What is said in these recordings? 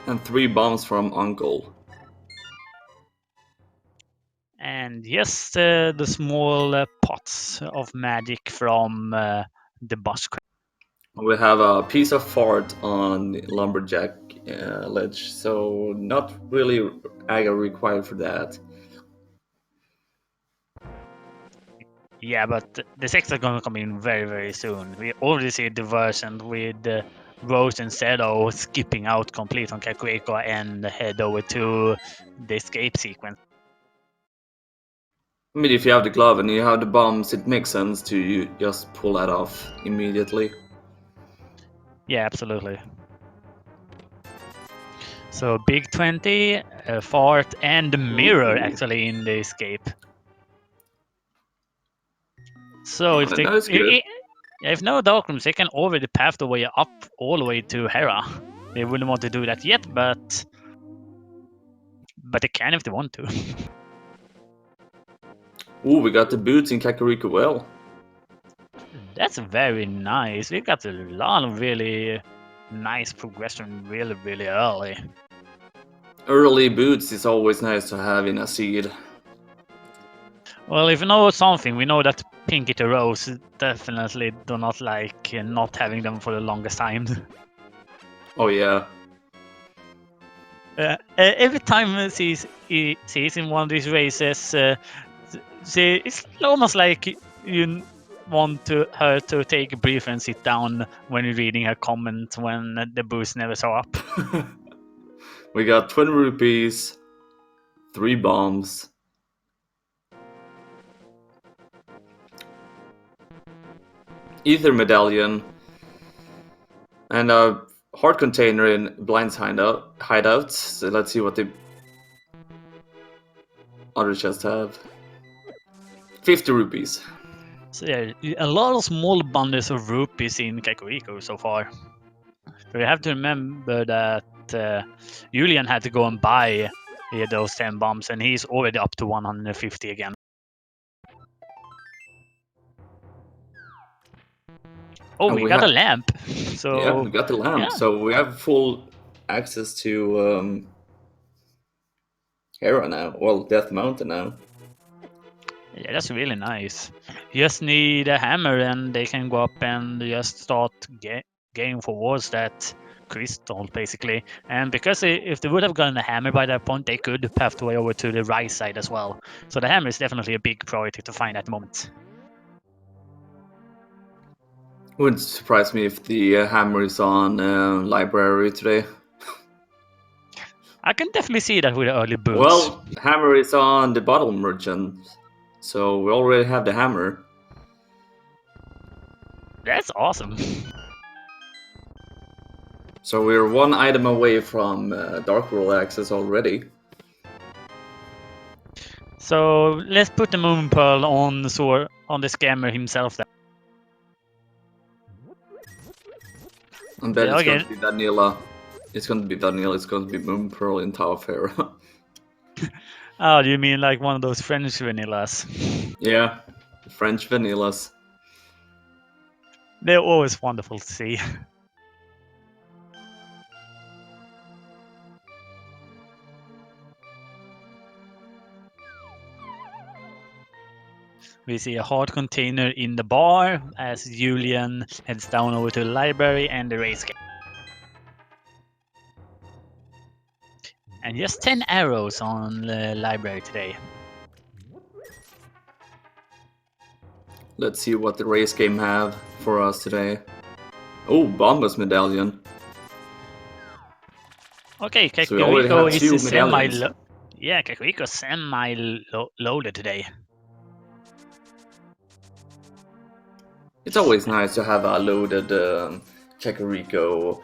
And 3 bombs from Uncle. And yes, the small pots of magic from the boss. We have a piece of fart on the lumberjack ledge, so not really aggro required for that. Yeah, but the sex are gonna come in very, very soon. We already see the version with Rose and Zero skipping out complete on Kakueko and head over to the escape sequence. I mean, if you have the glove and you have the bombs, it makes sense to you just pull that off immediately. Yeah, absolutely. So big 20, fart, and mirror actually in the escape. So if they That's good. if no dark rooms, they can already path the way up all the way to Hera. They wouldn't want to do that yet, but they can if they want to. Ooh, we got the boots in Kakariko well. That's very nice. We got a lot of really nice progression really, really early. Early boots is always nice to have in a seed. Well, if you know something, we know that Pinky to Rose definitely do not like not having them for the longest time. Oh yeah. Every time she's in one of these races, it's almost like you want her to take a breath and sit down when you're reading her comment when the boost never show up. We got 20 rupees, 3 bombs. Ether medallion. And a heart container in Blind's hideout. So let's see what the other chests have. 50 rupees. So yeah, a lot of small bundles of rupees in Kakariko so far. So you have to remember that Julian had to go and buy those 10 bombs, and he's already up to 150 again. Oh, we got a lamp. So yeah, we got the lamp. yeah. So we have full access to Hera now. Well, Death Mountain now. Yeah, that's really nice. You just need a hammer and they can go up and just start getting towards that crystal, basically. And because if they would have gotten a hammer by that point, they could path the way over to the right side as well. So the hammer is definitely a big priority to find at the moment. Wouldn't surprise me if the hammer is on library today. I can definitely see that with the early boots. Well, hammer is on the bottle merchant, so we already have the hammer. That's awesome. So we're 1 item away from Dark World access already. So let's put the Moon Pearl on the scammer himself then. I bet it's going to be Daniela. It's going to be Daniela. It's going to be Moon Pearl in Tower of Hera. Oh, do you mean like one of those French vanillas? Yeah, French vanillas. They're always wonderful to see. We see a hard container in the bar as Julian heads down over to the library and the race game. And just 10 arrows on the library today. Let's see what the race game have for us today. Oh, Bombus medallion. Okay, So we already have 2 medallions. Yeah, Kakariko's semi-loaded today. It's always nice to have a loaded Kakariko.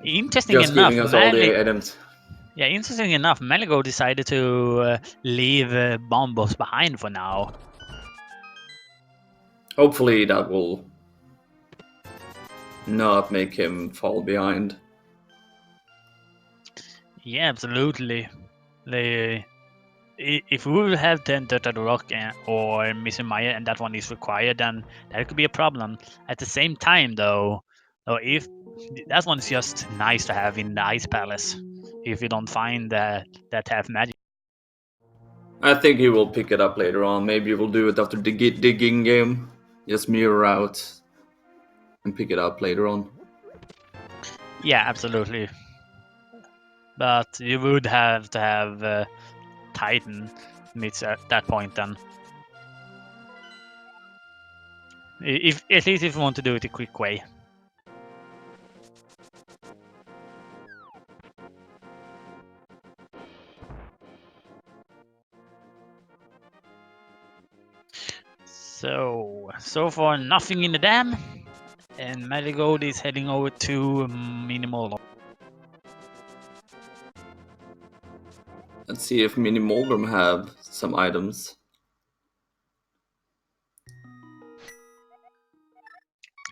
Interesting just enough, giving us all the items. Yeah, interesting enough, Maligo decided to leave Bombos behind for now. Hopefully that will not make him fall behind. Yeah, absolutely. If we will have 10 Turtle Rock or Missing Maya and that one is required, then that could be a problem. At the same time, though, So if that one's just nice to have in the Ice Palace, if you don't find that have magic. I think he will pick it up later on. Maybe he will do it after the digging game. Just mirror out and pick it up later on. Yeah, absolutely. But you would have to have Titan meets at that point then. If at least if you want to do it a quick way. So far nothing in the dam, and Marigold is heading over to Minimal. Let's see if Mini Moldrum have some items.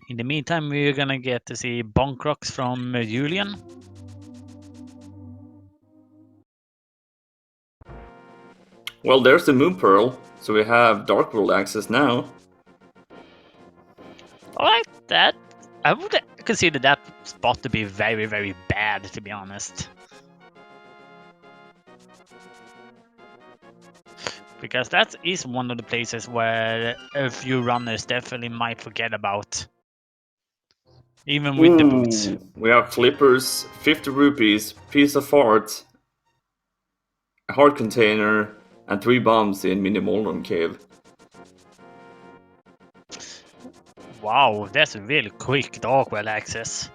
In the meantime, we're gonna get to see Bonk Rocks from Julian. Well, there's the Moon Pearl, so we have Dark World access now. Alright, that I would consider that spot to be very, very bad, to be honest. Because that is one of the places where a few runners definitely might forget about. Even with the boots. We have flippers, 50 rupees, piece of art, a heart container, and 3 bombs in Mini Moldrum Cave. Wow, that's really quick Dark World access.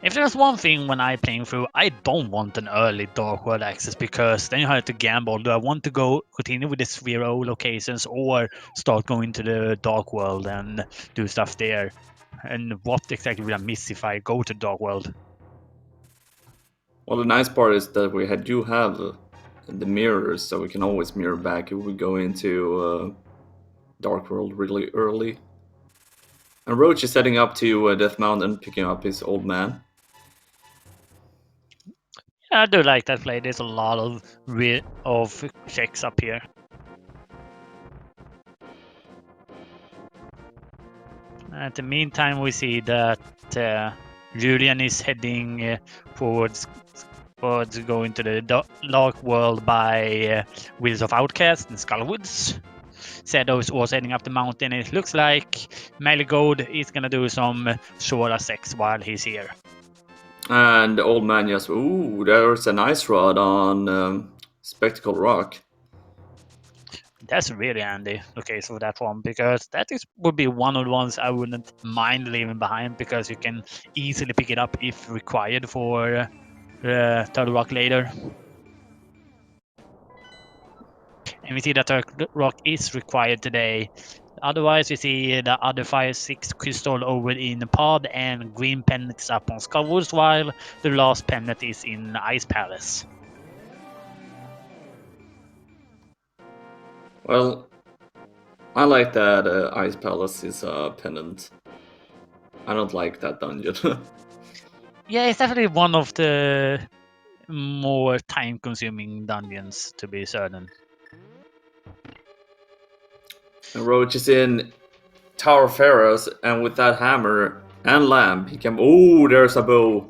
If there's one thing when I'm playing through, I don't want an early Dark World access because then you have to gamble. Do I want to go continue with the Sphero locations or start going to the Dark World and do stuff there? And what exactly will I miss if I go to Dark World? Well, the nice part is that we do have the mirrors, so we can always mirror back if we go into Dark World really early. And Roach is heading up to Death Mountain, picking up his old man. I do like that play. There's a lot of checks up here. At the meantime, we see that Julian is heading towards going to the Dark World by Wheels of Outcast and Skullwoods. Shadows was heading up the mountain. It looks like Marigold is gonna do some Shora sex while he's here. And the old man just, ooh, there's an ice rod on Spectacle Rock. That's really handy. Okay, so that one because would be one of the ones I wouldn't mind leaving behind because you can easily pick it up if required for Turtle Rock later. And we see that Turtle Rock is required today. Otherwise, we see the other 5-6 crystal over in the pod and green pennants up on Skullwoods, while the last pennant is in Ice Palace. Well, I like that Ice Palace is a pennant. I don't like that dungeon. Yeah, it's definitely one of the more time-consuming dungeons, to be certain. And Roach is in Tower of Pharaohs, and with that hammer and lamp, he can. Oh, there's a bow.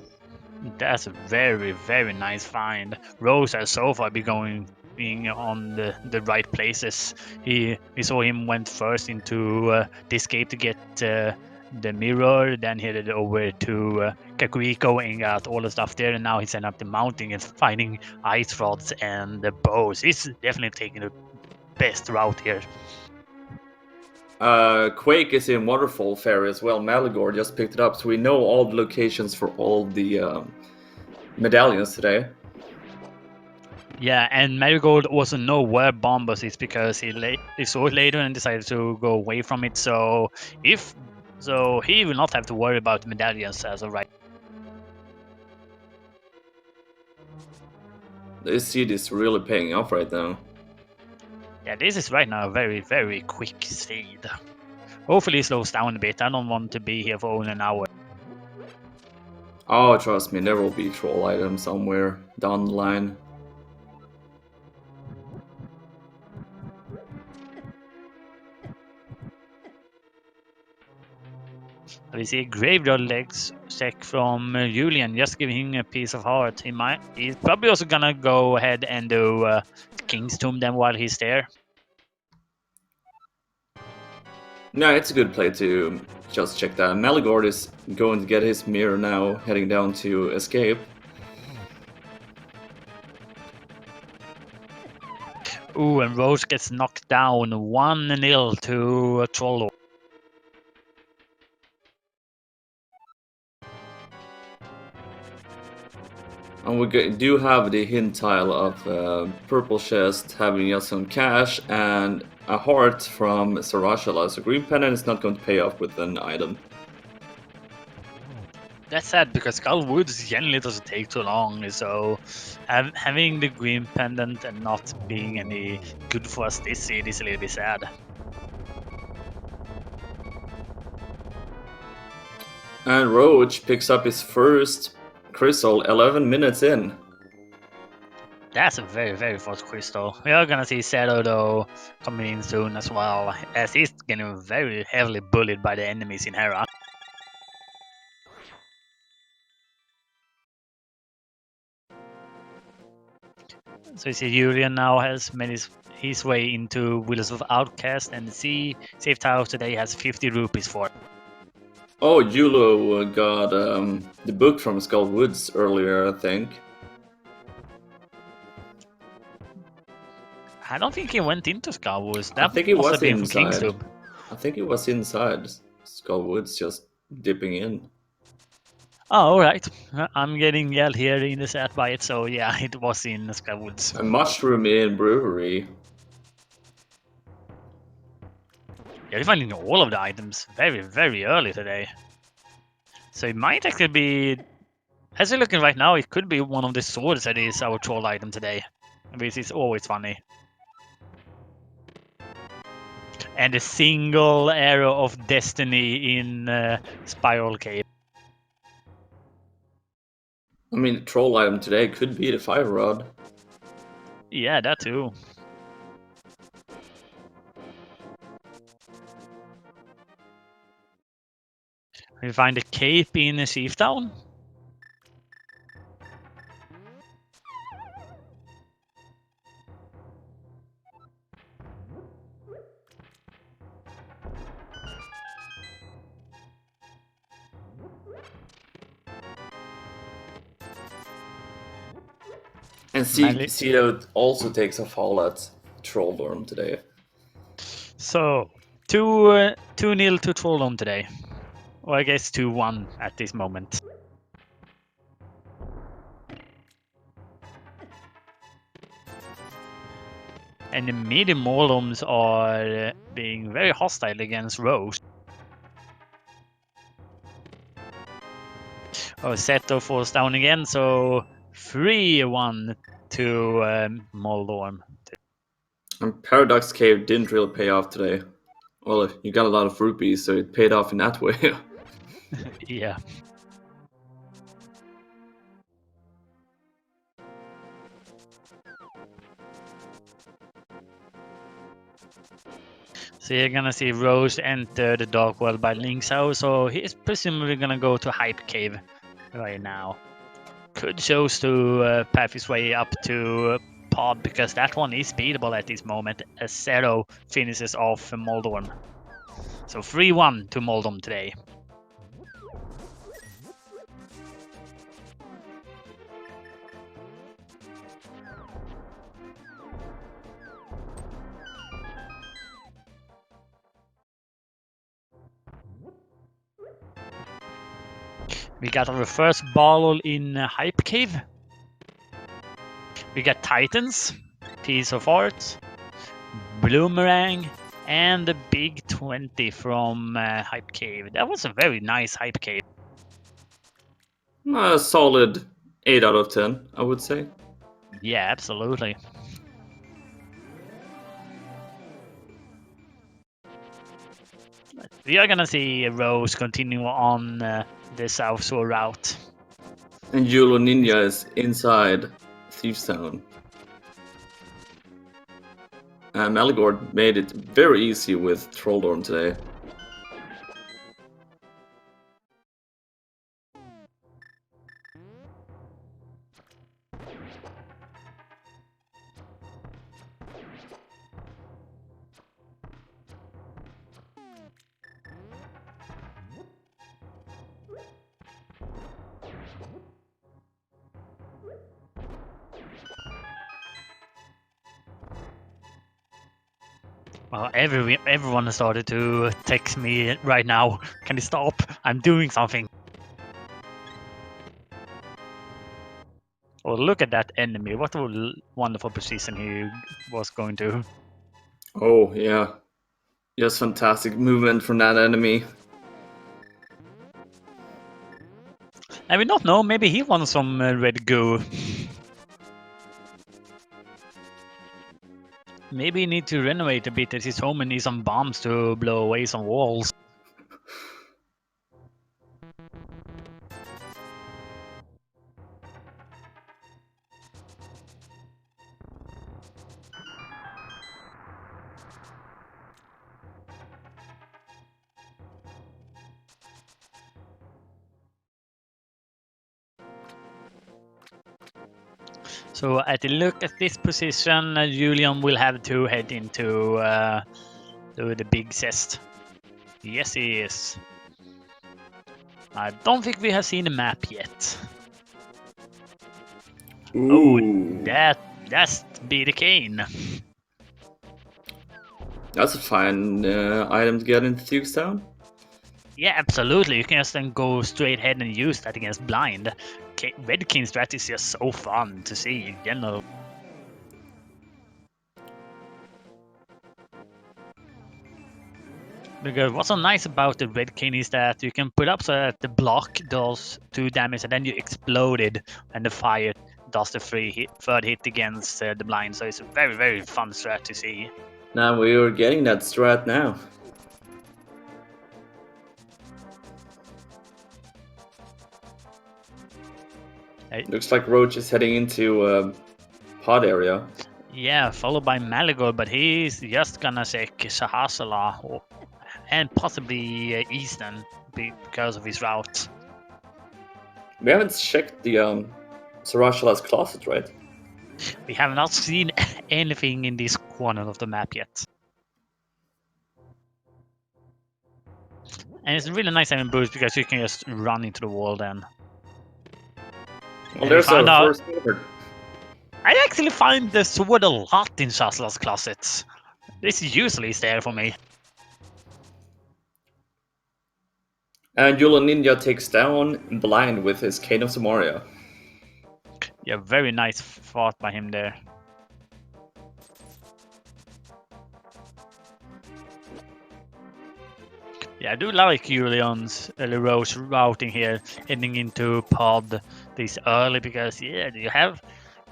That's a very, very nice find. Rose has so far been being on the right places. We saw him went first into this gate to get the mirror, then headed over to Kakuiko and got all the stuff there, and now he's heading up the mountain and finding ice rods and the bows. He's definitely taking the best route here. Quake is in Waterfall Fairy as well. Malagor just picked it up, so we know all the locations for all the medallions today. Yeah, and Marigold also know where Bombus is because he saw it later and decided to go away from it. So he will not have to worry about medallions as of right. This seed is really paying off right now. Yeah, this is right now a very, very quick seed. Hopefully it slows down a bit. I don't want to be here for only an hour. Oh, trust me, there will be troll items somewhere down the line. We see Graveyard Legs check from Julian, just giving him a piece of heart. He's probably also gonna go ahead and do King's Tomb then while he's there. No, it's a good play to just check that. Maligord is going to get his mirror now, heading down to escape. Ooh, and Rose gets knocked down 1-0 to Troll. And we do have the hint tile of purple chest having just some cash and a heart from Sarashala, so green pendant is not going to pay off with an item. That's sad because Skull Woods generally doesn't take too long, so having the green pendant and not being any good for us this seed is a little bit sad. And Roach picks up his first crystal 11 minutes in. That's a very, very fast crystal. We are gonna see Zero though coming in soon as well, as he's getting very heavily bullied by the enemies in Hera. So you see Julian now has made his way into Wheels of Outcast, and the safe house today has 50 rupees for it. Oh, Yulo got the book from Skull Woods earlier, I think. I don't think he went into Skull Woods. I That think he must was have been from inside. Kingstube. I think he was inside Skull Woods, just dipping in. Oh, alright. I'm getting yelled here in the chat by it, so yeah, it was in Skull Woods. A Mushroom Inn brewery. Yeah, we're finding all of the items very, very early today. So it might actually be, as we're looking right now, it could be one of the swords that is our troll item today, which is always funny. And a single arrow of destiny in Spiral Cave. I mean, the troll item today could be the Fire Rod. Yeah, that too. We find a cape in Sheaftown. And Cedo also takes a fall at Trolldorm today. So 2-0 to Trolldorm today. Or I guess 2-1 at this moment. And the medium Morloms are being very hostile against Rose. Oh, Seto falls down again, so 3-1 to Moldorm. And Paradox Cave didn't really pay off today. Well, you got a lot of rupees, so it paid off in that way. Yeah. So you're gonna see Rose enter the Dark World by Link's house, so he's presumably gonna go to Hype Cave right now. Could choose to path his way up to Pod, because that one is beatable at this moment, as Zero finishes off Moldorm. So 3-1 to Moldorm today. We got our first ball in Hype Cave. We got Titans, Piece of Art, Bloomerang, and the Big 20 from Hype Cave. That was a very nice Hype Cave. A solid 8 out of 10, I would say. Yeah, absolutely. We are gonna see Rose continue on the South Shore route. And Yulo Ninja is inside Thieves Town. And Maligord made it very easy with Trolldorm today. Well, everyone has started to text me right now. Can you stop? I'm doing something. Oh, look at that enemy. What a wonderful position he was going to. Oh, yeah. Just fantastic movement from that enemy. I will not know. Maybe he wants some red goo. Maybe he need to renovate a bit at his home and need some bombs to blow away some walls. So at the look at this position, Julian will have to head into the big cest. Yes, he is. I don't think we have seen the map yet. Ooh. Oh, that's be the cane. That's a fine item to get into Dukestown. Yeah, absolutely. You can just then go straight ahead and use that against blind. Red King strat is just so fun to see in general. Because what's so nice about the Red King is that you can put up so that the block does 2 damage and then you explode it and the fire does the third hit against the blind. So it's a very, very fun strat to see. Now we are getting that strat now. Looks like Roach is heading into pod area. Yeah, followed by Malagor, but he's just gonna check Sahasala and possibly Eastern because of his route. We haven't checked the Sarashala's closet, right? We have not seen anything in this corner of the map yet. And it's really nice having boost because you can just run into the wall then. Well, there's our first sword. I actually find the sword a lot in Shasla's closet. This usually is there for me. And Yula Ninja takes down Blind with his Cane of Samaria. Yeah, very nice fought by him there. Yeah, I do like Julian's Roche routing here, heading into pod this early because yeah, you have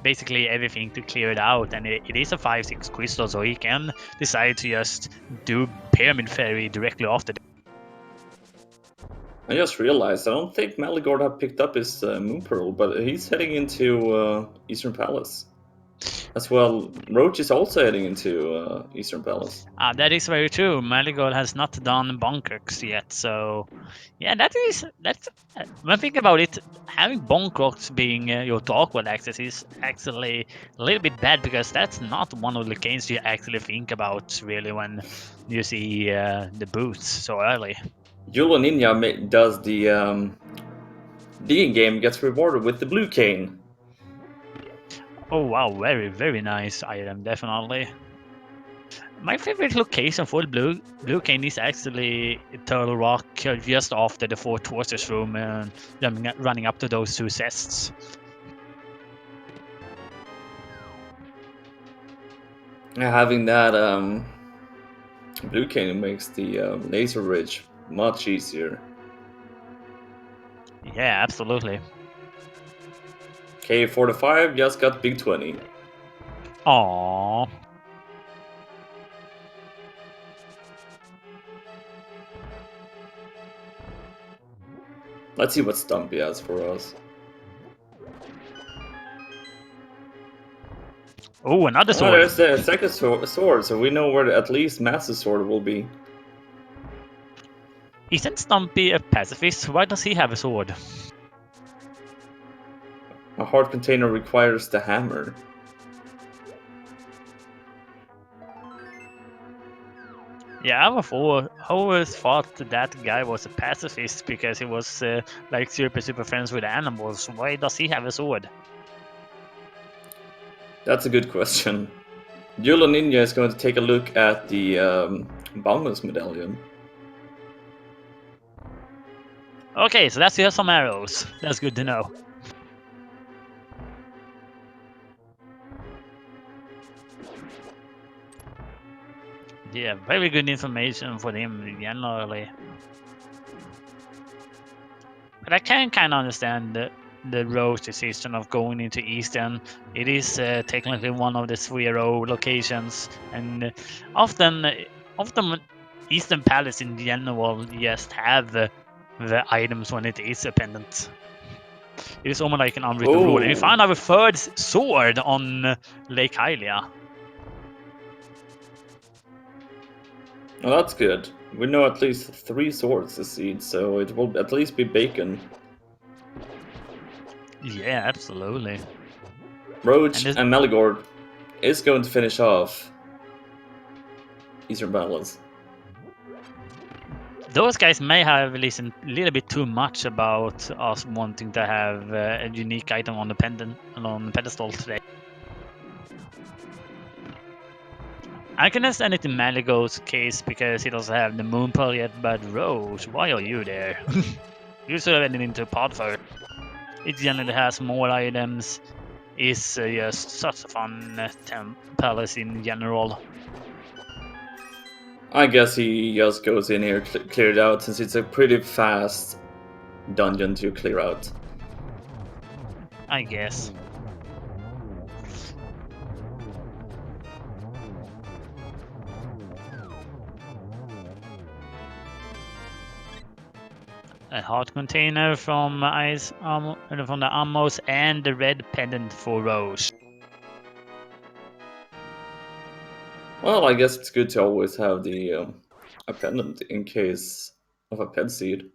basically everything to clear it out, and it is a 5-6 crystal, so he can decide to just do Pyramid Fairy directly after. I just realized I don't think Malagord had picked up his Moon Pearl, but he's heading into Eastern Palace. As well, Roach is also heading into Eastern Palace. That is very true. Malagord has not done Bonkrux yet, so yeah, that's when thinking about it, having Bonkrux being your Dark World access is actually a little bit bad because that's not one of the canes you actually think about really when you see the boots so early. Yula Ninja does the digging game, gets rewarded with the blue cane. Oh wow, very, very nice item, definitely. My favorite location for the blue cane is actually Turtle Rock, just after the Fort Tortoise room and running up to those 2 chests. Having that blue cane makes the laser ridge much easier. Yeah, absolutely. K45 just got big 20. Aww. Let's see what Stumpy has for us. Oh, another sword. Oh, there's the second sword, so we know where at least Master's sword will be. Isn't Stumpy a pacifist? Why does he have a sword? A heart container requires the hammer. Yeah, I've always thought that guy was a pacifist because he was like super friends with animals. Why does he have a sword? That's a good question. Yula Ninja is going to take a look at the Boundless Medallion. Okay, so that's just some arrows. That's good to know. Yeah, very good information for him generally. But I can kind of understand the Roche decision of going into Eastern. It is technically one of the 3-0 locations, and often Eastern Palace in general just have the items when it is a pendant. It is almost like an unwritten rule. And we found our third sword on Lake Hylia. Well, that's good. We know at least 3 swords this seed, so it will at least be bacon. Yeah, absolutely. Roach and Meligord is going to finish off Eastern Balance. Those guys may have listened a little bit too much about us wanting to have a unique item on the pedestal today. I can understand it in Maligo's case because he doesn't have the moon pearl yet, but Rose, why are you there? You should have ended into pod first. It generally has more items, is just such a fun palace in general. I guess he just goes in here, clear it out, since it's a pretty fast dungeon to clear out. I guess. A heart container from from the Amos, and the red pendant for Rose. Well, I guess it's good to always have the a pendant in case of a pet seed.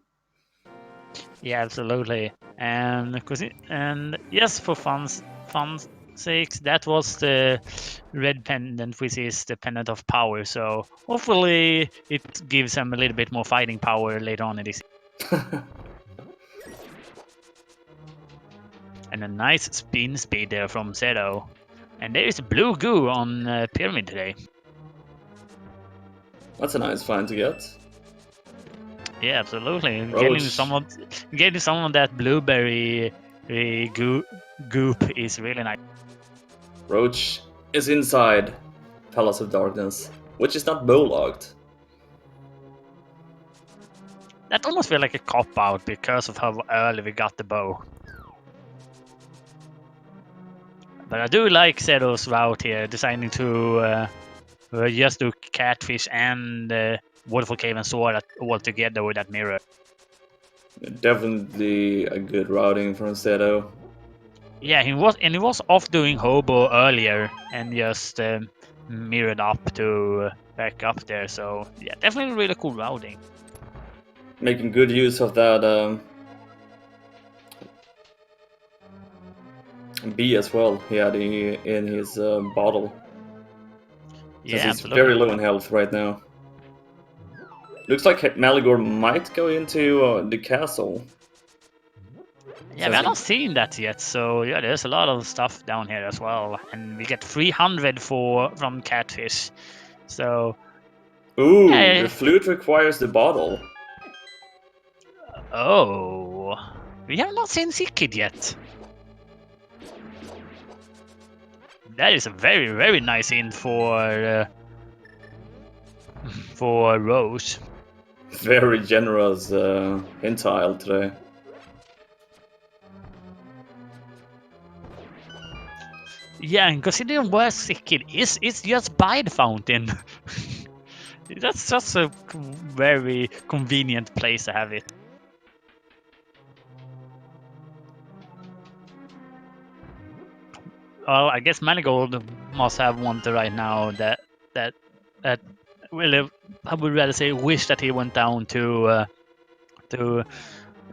Yeah, absolutely. And yes, for fun's sakes, that was the red pendant, which is the pendant of power. So hopefully it gives them a little bit more fighting power later on in this. And a nice spin speed there from Zero. And there is blue goo on Pyramid today. That's a nice find to get. Yeah, absolutely. Roach. Getting some of that blueberry goop is really nice. Roach is inside Palace of Darkness, which is not bow-logged. That almost feels like a cop-out because of how early we got the bow. But I do like Zero's route here, deciding to just do Catfish and Waterfall Cave and Sword all together with that mirror. Definitely a good routing from Zeto. Yeah, he was off doing Hobo earlier and just mirrored up to back up there. So yeah, definitely really cool routing. Making good use of that B as well. He had in his bottle. Yeah, Since he's absolutely. very low in health right now. Looks like Maligor might go into the castle. Yeah, we have not seen that yet, so yeah, there's a lot of stuff down here as well, and we get 300 from Catfish. So ooh, yeah. the flute requires the bottle. Oh, we have not seen Sikid yet. That is a very, very nice hint for Rose. Very generous hint tile today. Yeah, and considering where Sikid is, it's just by the fountain. That's just a very convenient place to have it. Well, I guess Manigold must have wanted right now that well, I would rather say wish that he went down to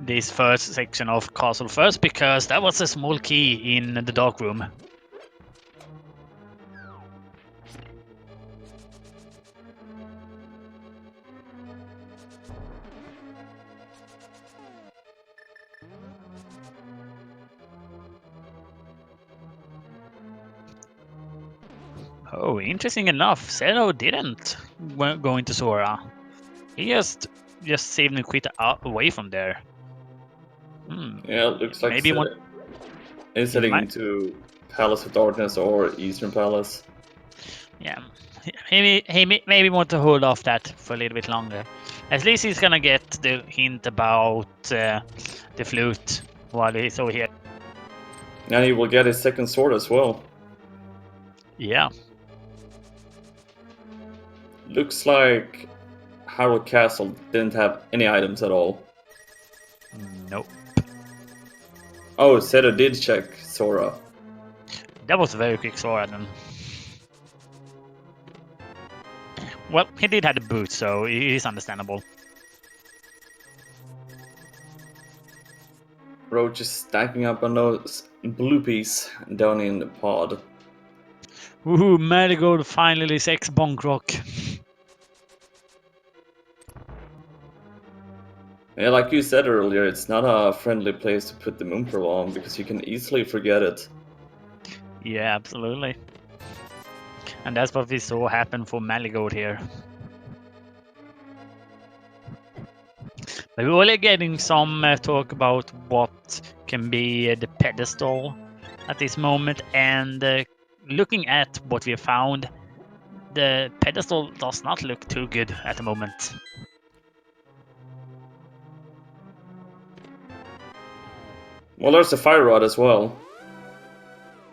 this first section of Castle first, because that was a small key in the dark room. Oh, interesting enough, Zero didn't go into Sora. He just saved him quite away from there. Yeah, it looks like Maybe one. he's He heading might. into Palace of Darkness or Eastern Palace. Yeah, maybe want to hold off that for a little bit longer. At least he's gonna get the hint about the flute while he's over here. And he will get his second sword as well. Yeah. Looks like Hyrule Castle didn't have any items at all. Nope. Oh, Zeta did check Sora. That was a very quick Sora then. Well, he did have the boot, so it is understandable. Roach is stacking up on those bluepies down in the pod. Woohoo, Marigold finally 6 Bonk Rock. Yeah, like you said earlier, it's not a friendly place to put the Moon Pearl on because you can easily forget it. Yeah, absolutely. And that's what we saw happen for Marigold here. But we're only getting some talk about what can be the pedestal at this moment, and looking at what we found, the pedestal does not look too good at the moment. Well, there's a fire rod as well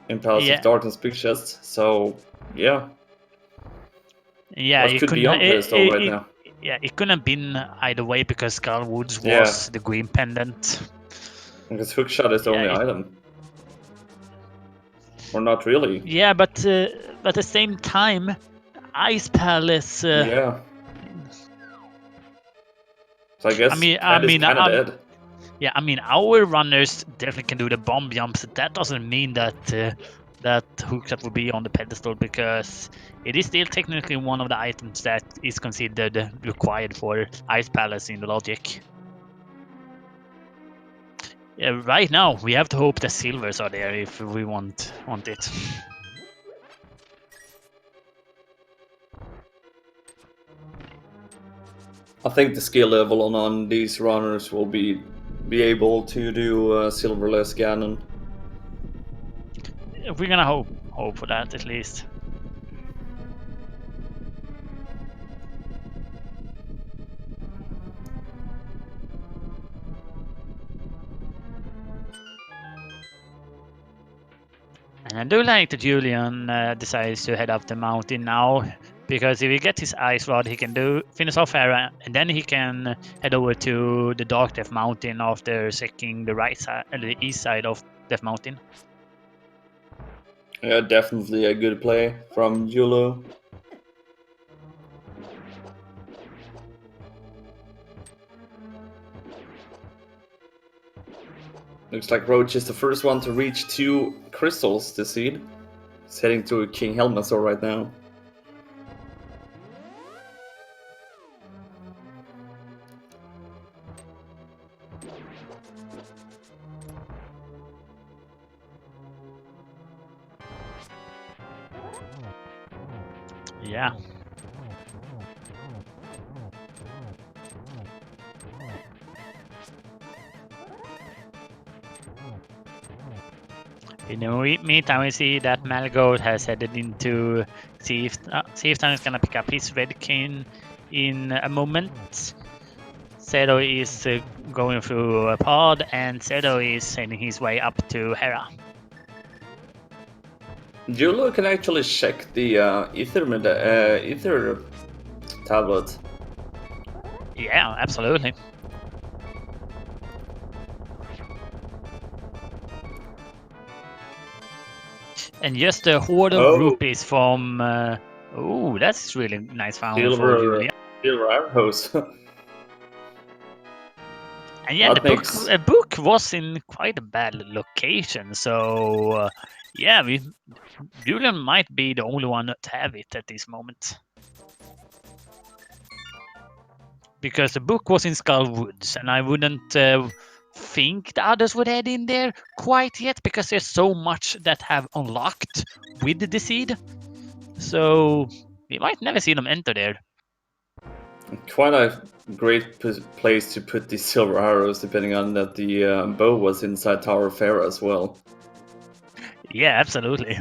in Palace Yeah. of Darkness big chest, so yeah. Yeah, What it could couldn't. be on pedestal right now? Yeah, it couldn't have been either way because Skull Woods was the green pendant. Because hookshot is the Yeah, only item. Or not really. Yeah, but at the same time, Ice Palace. Yeah. So I guess I Ped is mean, kind of dead. Yeah, I mean, our runners definitely can do the bomb jumps. That doesn't mean that that hookshot will be on the pedestal because it is still technically one of the items that is considered required for Ice Palace in the logic. Yeah, right now we have to hope the silvers are there if we want it. I think the skill level on these runners will be able to do silverless Ganon. We're gonna hope for that at least. And I do like that Julian decides to head up the mountain now, because if he gets his ice rod, he can finish off Hera, and then he can head over to the Dark Death Mountain after checking the right side, the east side of Death Mountain. Yeah, definitely a good play from Yulo. Looks like Roach is the first one to reach 2 crystals this seed. He's heading to King Helmasaur right now. Yeah. In the meantime, we see that Malgold has headed into see if Town is gonna pick up his red cane in a moment. Zero is going through a pod, and Zero is heading his way up to Hera. Yulo can actually check the ether tablet. Yeah, absolutely. And just a hoard of rupees from. Oh, that's really nice found for Julia. Silver arrows. And yeah, the book was in quite a bad location, so yeah, Julian might be the only one to have it at this moment. Because the book was in Skull Woods, and I wouldn't think the others would head in there quite yet, because there's so much that have unlocked with the seed. So we might never see them enter there. Quite a great place to put these silver arrows, depending on that the bow was inside Tower of Pharaoh as well. Yeah, absolutely.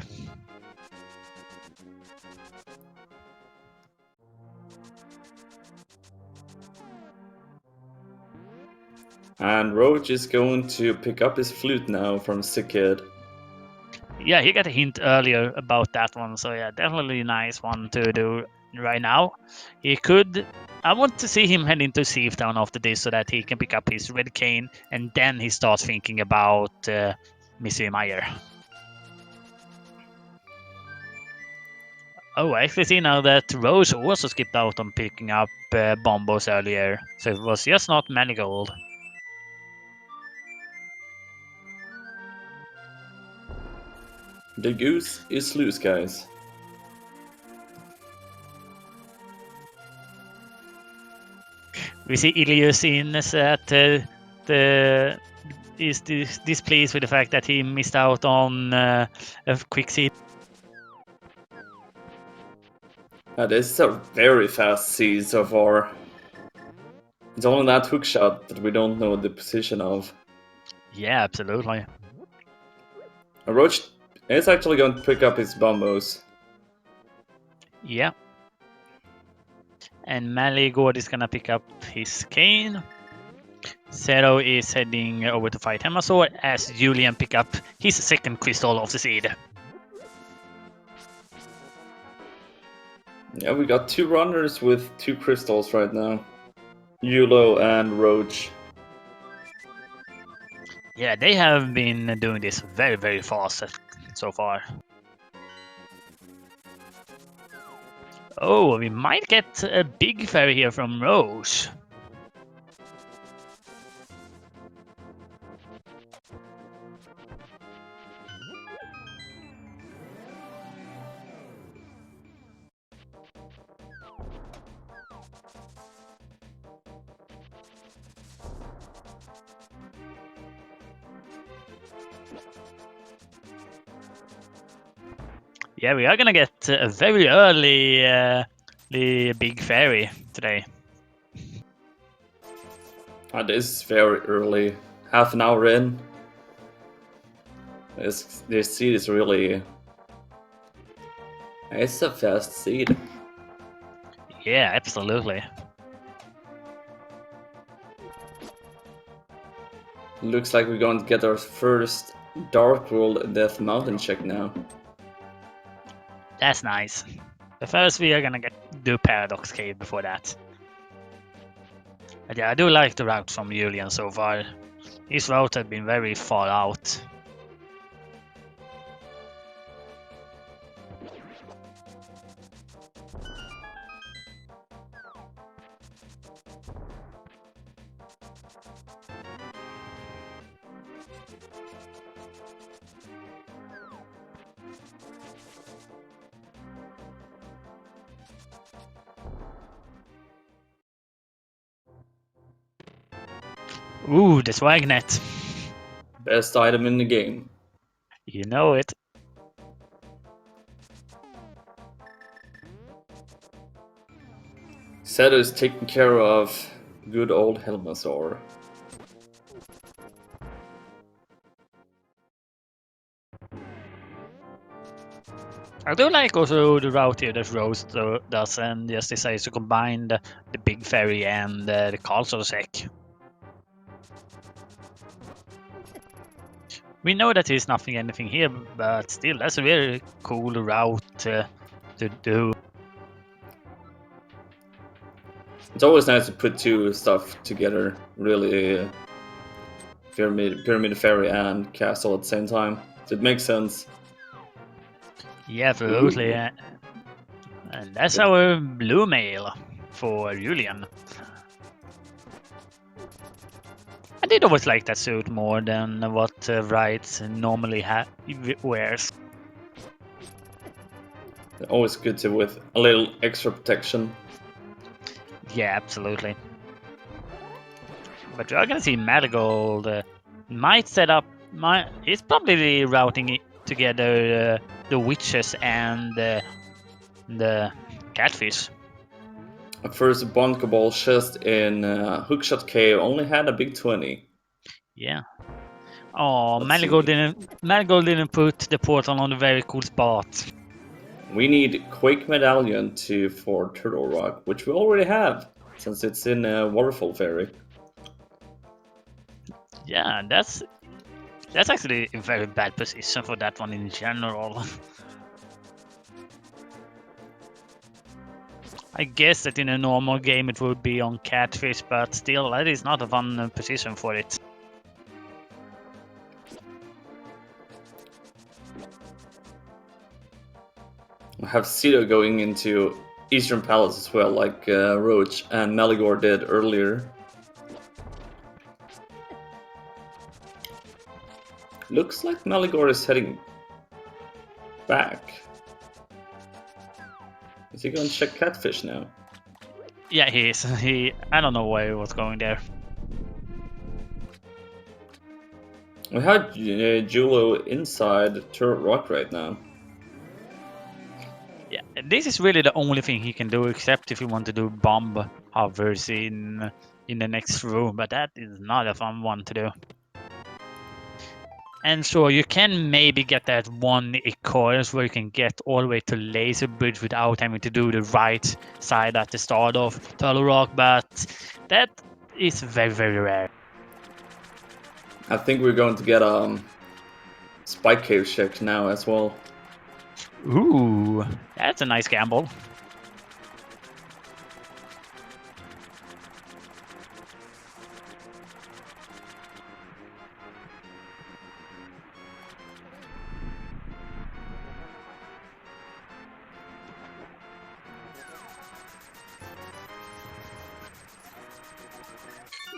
And Roach is going to pick up his flute now from Sick Kid. Yeah, he got a hint earlier about that one, so yeah, definitely a nice one to do right now. He could. I want to see him head into Safe Town after this so that he can pick up his red cane and then he starts thinking about Mr. Meyer. Oh, I actually see now that Rose also skipped out on picking up bombos earlier, so it was just not Marigold. The goose is loose, guys. We see Ilias in that is displeased with the fact that he missed out on a quick seat. This is a very fast seed so far. It's only that hook shot that we don't know the position of. Yeah, absolutely. Roach is actually going to pick up his bombos. Yeah. And Maligord is gonna pick up his cane. Zero is heading over to fight Hemasaur as Julian pick up his second crystal of the seed. Yeah, we got two runners with two crystals right now. Yulo and Roach. Yeah, they have been doing this very, very fast so far. Oh, we might get a big fairy here from Rose. Yeah, we are gonna get a very early big fairy today. This is very early. Half an hour in. This seed is really... It's a fast seed. Yeah, absolutely. Looks like we're going to get our first Dark World Death Mountain check now. That's nice. But first we are gonna do Paradox Cave before that. But yeah, I do like the route from Julian so far. His route has been very far out. Ooh, the Swagnet. Best item in the game. You know it. Seto is taking care of good old Helmasaur. I do like also the route here that Rose does and just decides to combine the Big Fairy and the Castle Sec. We know that he's nothing anything here, but still, that's a very cool route to do. It's always nice to put two stuff together, really. Pyramid Fairy and Castle at the same time. So it makes sense. Yeah, absolutely. Ooh. And that's our blue mail for Julian. I did always like that suit more than what Wright normally wears. Always good to with a little extra protection. Yeah, absolutely. But you're gonna see Marigold might set up. He's probably routing together the witches and the catfish. At first, Bonkable chest in Hookshot Cave only had a big 20. Yeah. Oh, Let's see. Marigold didn't put the portal on a very cool spot. We need Quake Medallion for Turtle Rock, which we already have, since it's in Waterfall Fairy. Yeah, that's actually a very bad position for that one in general. I guess that in a normal game it would be on catfish, but still, that is not a fun position for it. I have Cedo going into Eastern Palace as well, like Roach and Meligore did earlier. Looks like Meligore is heading back. Is he going to check Catfish now? Yeah, he is. I don't know why he was going there. We have Julo inside Turret Rock right now. Yeah, this is really the only thing he can do, except if you want to do bomb hovers in the next room, but that is not a fun one to do. And sure, you can maybe get that one Icarus where you can get all the way to Laser Bridge without having to do the right side at the start of Turtle Rock, but that is very, very rare. I think we're going to get Spike Cave check now as well. Ooh, that's a nice gamble.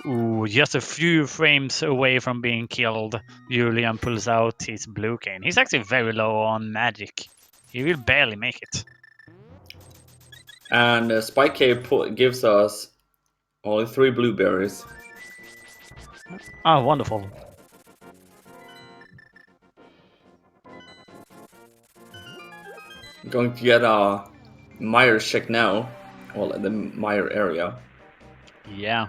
Ooh, just a few frames away from being killed, Julian pulls out his blue cane. He's actually very low on magic. He will barely make it. And Spike Cave gives us only 3 blueberries. Oh, wonderful. I'm going to get a Meyer check now. Well, in the Meyer area. Yeah.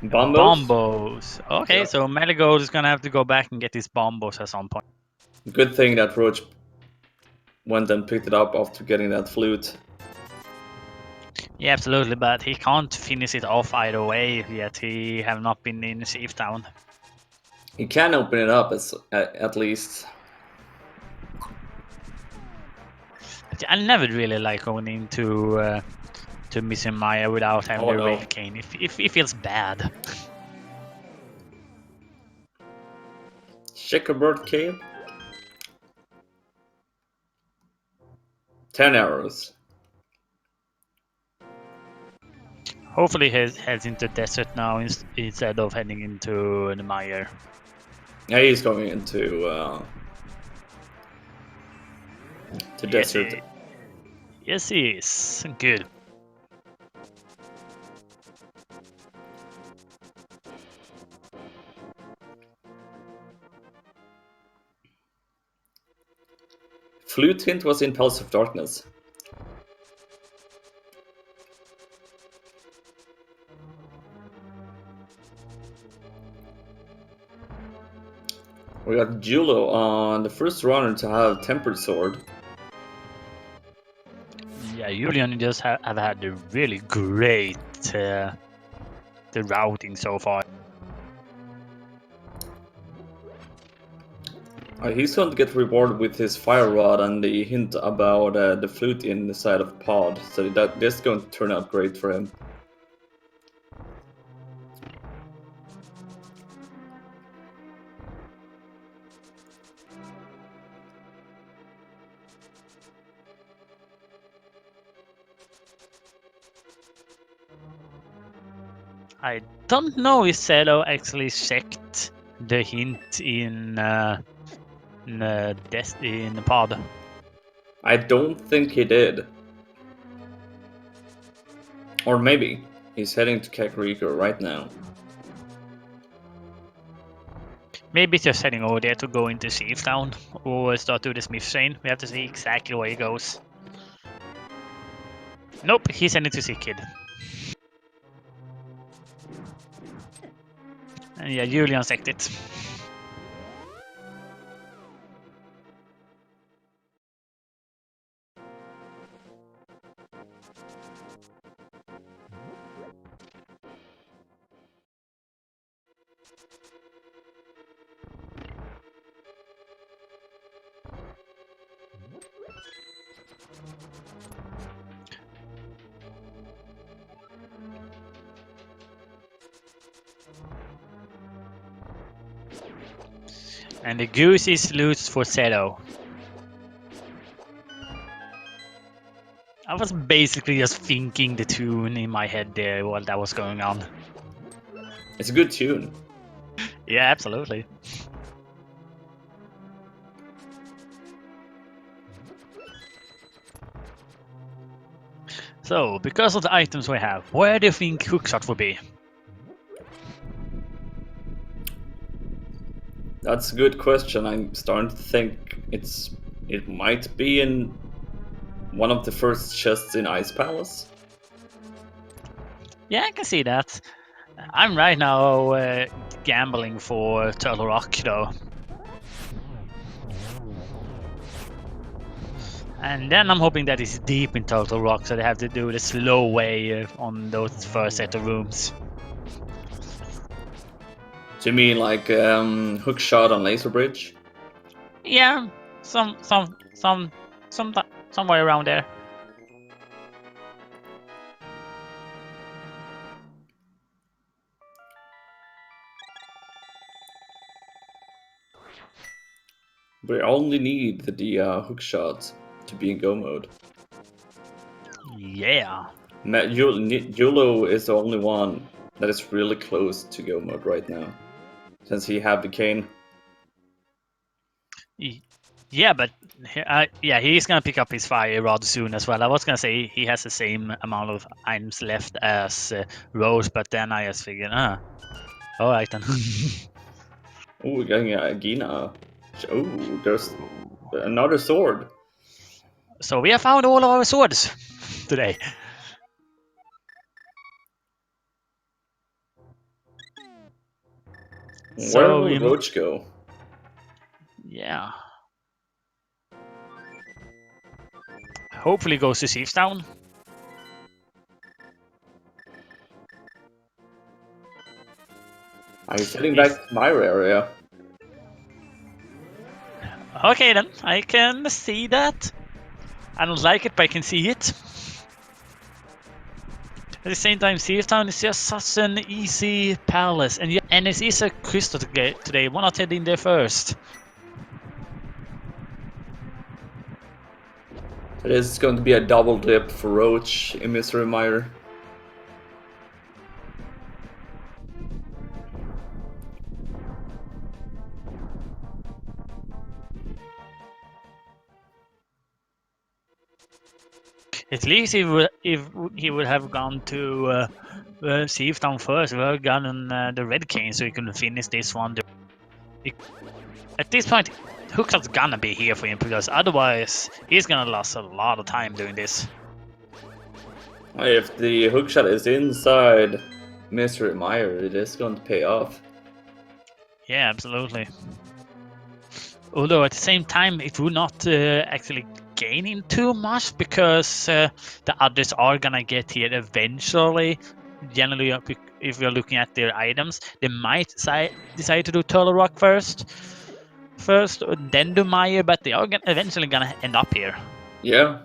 Bombos? Okay, Yeah. so Marigold is gonna have to go back and get his bombos at some point. Good thing that Roach went and picked it up after getting that flute. Yeah, absolutely, but he can't finish it off either way yet. He have not been in Safe Town. He can open it up at least. I never really like going into to Missing Maya without having the rail cane. It feels bad. Checkerbird Cave. 10 arrows. Hopefully he heads into desert now instead of heading into the mire. Yeah, he's going into to desert. Yes, he is. Good. Flute hint was in Palace of Darkness. We got Julo on the first runner to have Tempered Sword. Yeah, Julian just have had a really great the routing so far. He's going to get rewarded with his Fire Rod and the hint about the flute in the side of Pod, so that's going to turn out great for him. I don't know if Zelo actually checked the hint in the pod. I don't think he did. Or maybe he's heading to Kakariko right now. Maybe it's just heading over there to go into Safe Town or start to the Smith Chain. We have to see exactly where he goes. Nope, he's heading to Sick Kid. And yeah, Julian sacked it. And the goose is loose for Zero. I was basically just thinking the tune in my head there while that was going on. It's a good tune. Yeah, absolutely. So, because of the items we have, where do you think Hookshot will be? That's a good question. I'm starting to think it might be in one of the first chests in Ice Palace. Yeah, I can see that. I'm right now gambling for Turtle Rock though. And then I'm hoping that it's deep in Turtle Rock, so they have to do the slow way on those first set of rooms. Do you mean like hook shot on Laser Bridge? Yeah, somewhere around there. We only need the hook shot to be in go mode. Yeah. Yulo is the only one that is really close to go mode right now, since he have the cane. Yeah, but yeah, he's gonna pick up his fire rather soon as well. I was gonna say he has the same amount of items left as Rose, but then I just figured, all right then. Oh, we're getting a Gina. Oh, there's another sword. So we have found all of our swords today. Where So will Roach go? yeah, hopefully goes to Town. He's heading back to my area. Okay then, I can see that. I don't like it, but I can see it. At the same time, Town is just such an easy palace, and it is a crystal today. Why not head in there first? It is going to be a double dip for Roach in Mystery Mire. At least if he would have gone to Town first, we would have gotten the red cane so he could finish this one. At this point, Hookshot's gonna be here for him because otherwise he's gonna lose a lot of time doing this. If the hookshot is inside Mystery Mire, it is going to pay off. Yeah, absolutely. Although at the same time, it would not actually gain him too much because the others are gonna get here eventually. Generally, if you're looking at their items, they might decide to do Turtle Rock first, then do Mire, but they are eventually gonna end up here. Yeah.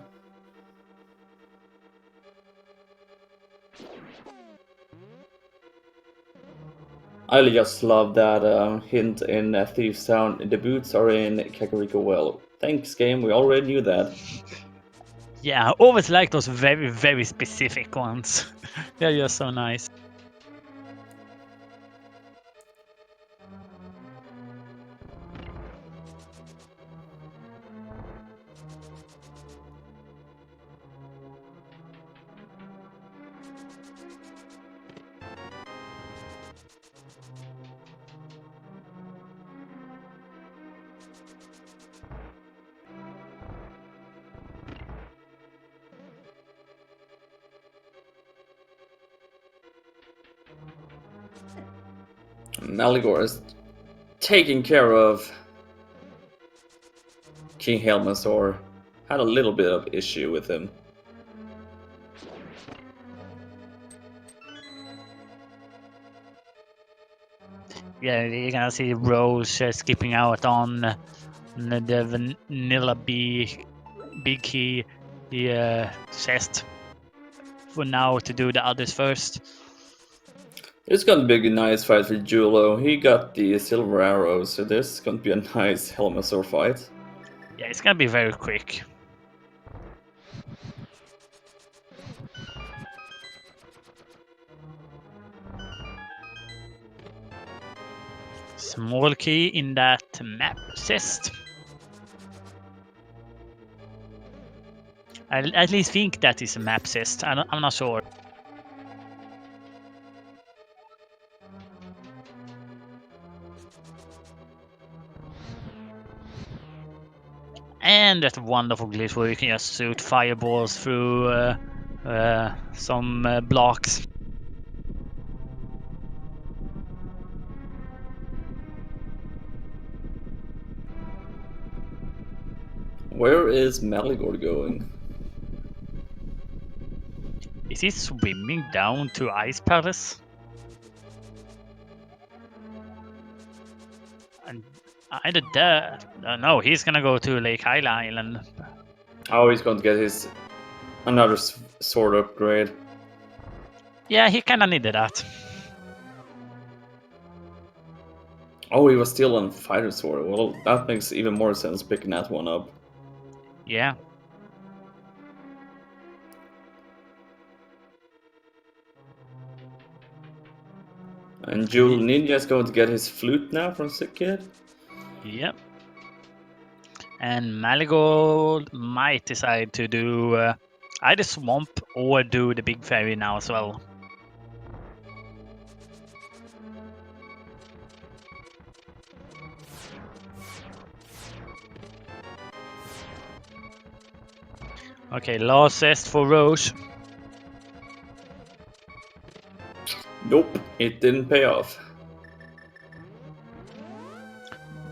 I just love that hint in Thieves Town. The boots are in Kakariko Well. Thanks, game. We already knew that. Yeah, I always like those very, very specific ones. They're just so nice. Maligor is taking care of King Helmasaur. Had a little bit of issue with him. Yeah, you're gonna see Rose skipping out on the Vanilla Big Key chest for now to do the others first. It's gonna be a nice fight for Julo. He got the silver arrow, so this is gonna be a nice Helmasaur fight. Yeah, it's gonna be very quick. Small key in that map chest. I at least think that is a map chest. I'm not sure. And that wonderful glitch where you can just shoot fireballs through some blocks. Where is Maligor going? Is he swimming down to Ice Palace? And either that. No, he's gonna go to Lake Hyla Island. Oh, he's going to get his another sword upgrade. Yeah, he kinda needed that. Oh, he was still on Fighter Sword. Well, that makes even more sense picking that one up. Yeah. And Jewel Ninja is going to get his flute now from Sick Kid. Yep. And Marigold might decide to do either Swamp or do the Big Fairy now as well. Okay, last test for Roche. Nope, it didn't pay off.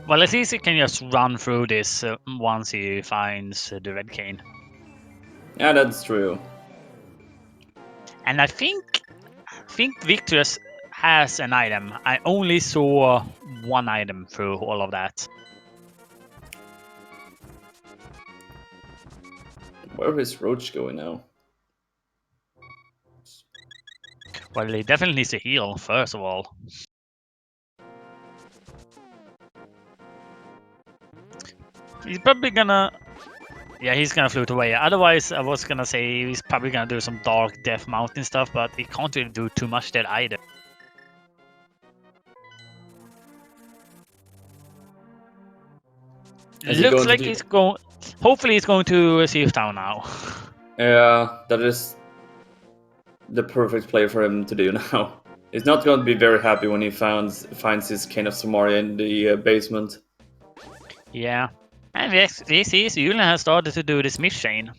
Well, at least he can just run through this once he finds the Red Cane. Yeah, that's true. And I think Victor's has an item. I only saw one item through all of that. Where is Roach going now? Well, he definitely needs to heal, first of all. He's probably gonna... Yeah, he's gonna float away. Otherwise, I was gonna say he's probably gonna do some Dark Death Mountain stuff, but he can't really do too much there either. Looks like he's going... Hopefully he's going to Sea of Town now. Yeah, that is the perfect play for him to do now. He's not going to be very happy when he finds his Cane of Samaria in the basement. Yeah. And this is Julian has started to do the Smith chain.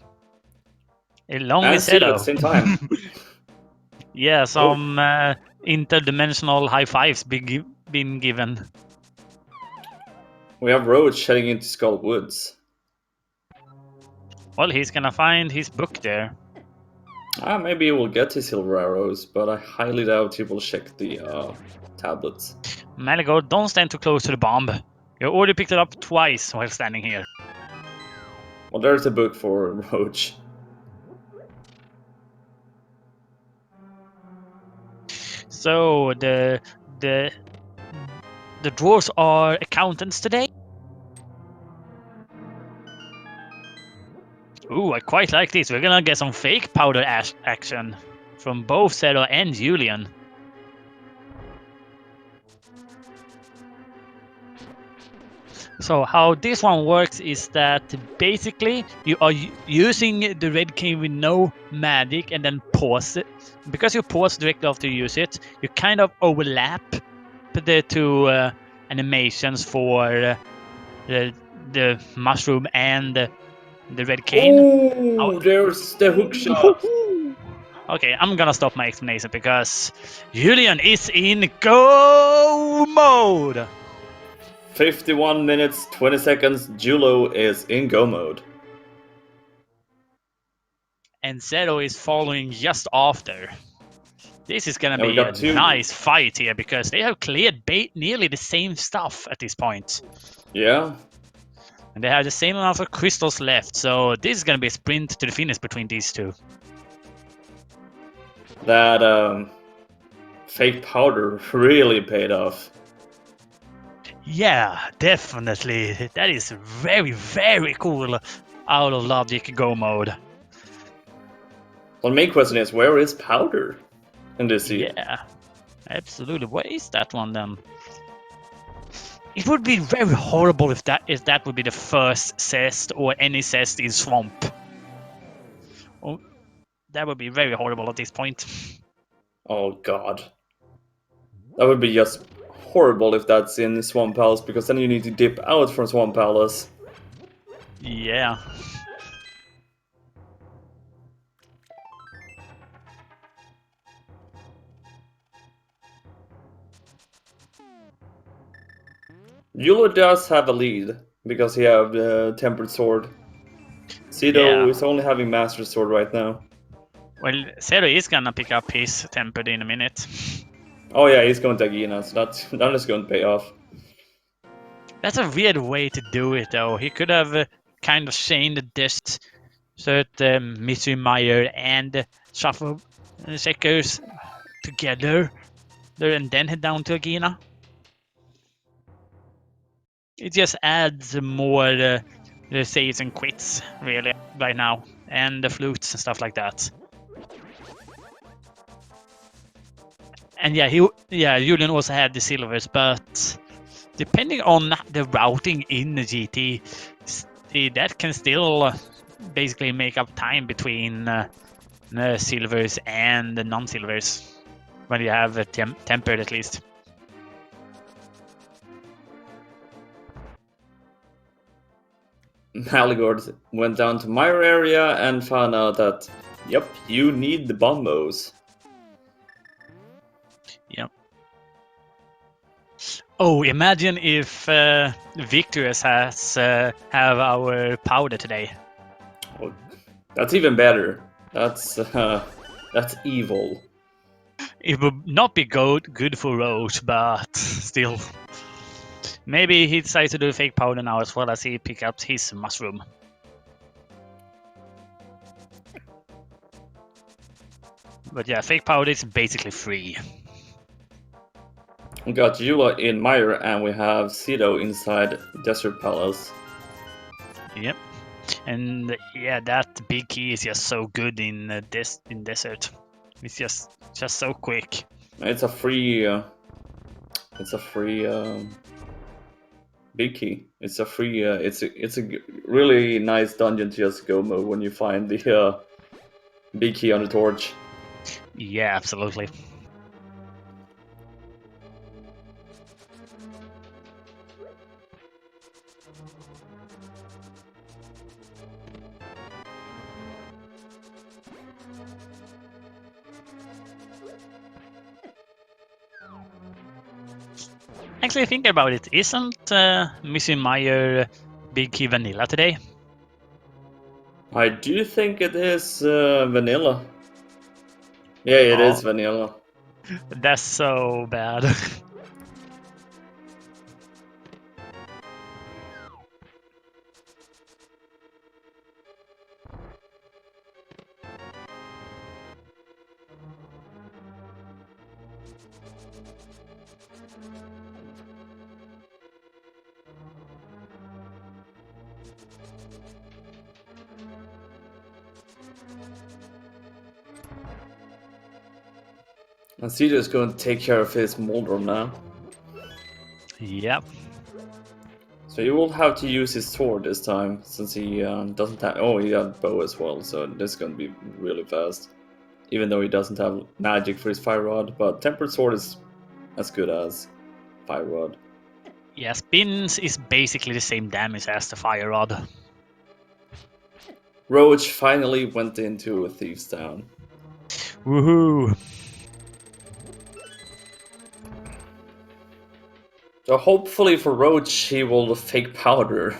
Along with Seal at Zero. the same time. Yeah, some interdimensional high fives been given. We have Roach heading into Skull Woods. Well, he's gonna find his book there. Maybe he will get his silver arrows, but I highly doubt he will check the tablets. Marigold, don't stand too close to the bomb. You already picked it up twice while standing here. Well, there's a book for Roach. So the dwarves are accountants today. Ooh, I quite like this. We're gonna get some fake powder action from both Zero and Julian. So how this one works is that basically you are using the Red Cane with no magic and then pause it. Because you pause directly after you use it, you kind of overlap the two animations for the mushroom and the Red Cane. Oh, there's the hook shot. Okay, I'm gonna stop my explanation because Julian is in go mode. 51 minutes, 20 seconds, Julo is in go mode. And Zero is following just after. This is gonna And we be a got two. nice fight here because they have cleared nearly the same stuff at this point. Yeah. And they have the same amount of crystals left, so this is gonna be a sprint to the finish between these two. That fake powder really paid off. Yeah, definitely. That is very, very cool out of logic go mode. Well, the main question is, where is powder in this scene? Yeah, absolutely. What is that one then? It would be very horrible if that would be the first cest or any cest in swamp. Oh, that would be very horrible at this point. Oh god. That would be just horrible if that's in Swamp Palace, because then you need to dip out from Swamp Palace. Yeah. Yulo does have a lead, because he have the Tempered Sword. Sido Yeah. is only having Master Sword right now. Well, Zero is gonna pick up his tempered in a minute. Oh yeah, he's going to Agina, so that is going to pay off. That's a weird way to do it, though. He could have kind of chained this so that Mr. Meyer and Shuffle Checkers together there and then head down to Agina. It just adds more the saves and quits, really, right now. And the flutes and stuff like that. And yeah, Julian also had the silvers, but depending on the routing in the GT, that can still basically make up time between the silvers and the non-silvers when you have tempered at least. Maligord went down to my area and found out that, yep, you need the bombos. Yep. Oh, imagine if Victorious has have our powder today. Oh, that's even better. That's evil. It would not be good for Roach, but still. Maybe he decides to do fake powder now as well as he pick up his mushroom. But yeah, fake powder is basically free. We got Yula in Meyer and we have Sido inside Desert Palace. Yep. And yeah, that big key is just so good in desert. It's just so quick. It's a free. Big key. It's a free. It's a really nice dungeon to just go mode when you find the big key on the torch. Yeah, absolutely. Actually, thinking about it, isn't Missy Meyer Big Key Vanilla today? I do think it is vanilla. Yeah, it is vanilla. That's so bad. And Sido is going to take care of his Moldrum now. Yep. So you will have to use his sword this time, since he doesn't have. Oh, he got bow as well, so this is going to be really fast. Even though he doesn't have magic for his fire rod, but tempered sword is as good as fire rod. Yeah, spins is basically the same damage as the fire rod. Roach finally went into a Thieves Town. Woohoo! So hopefully for Roach, he will fake powder.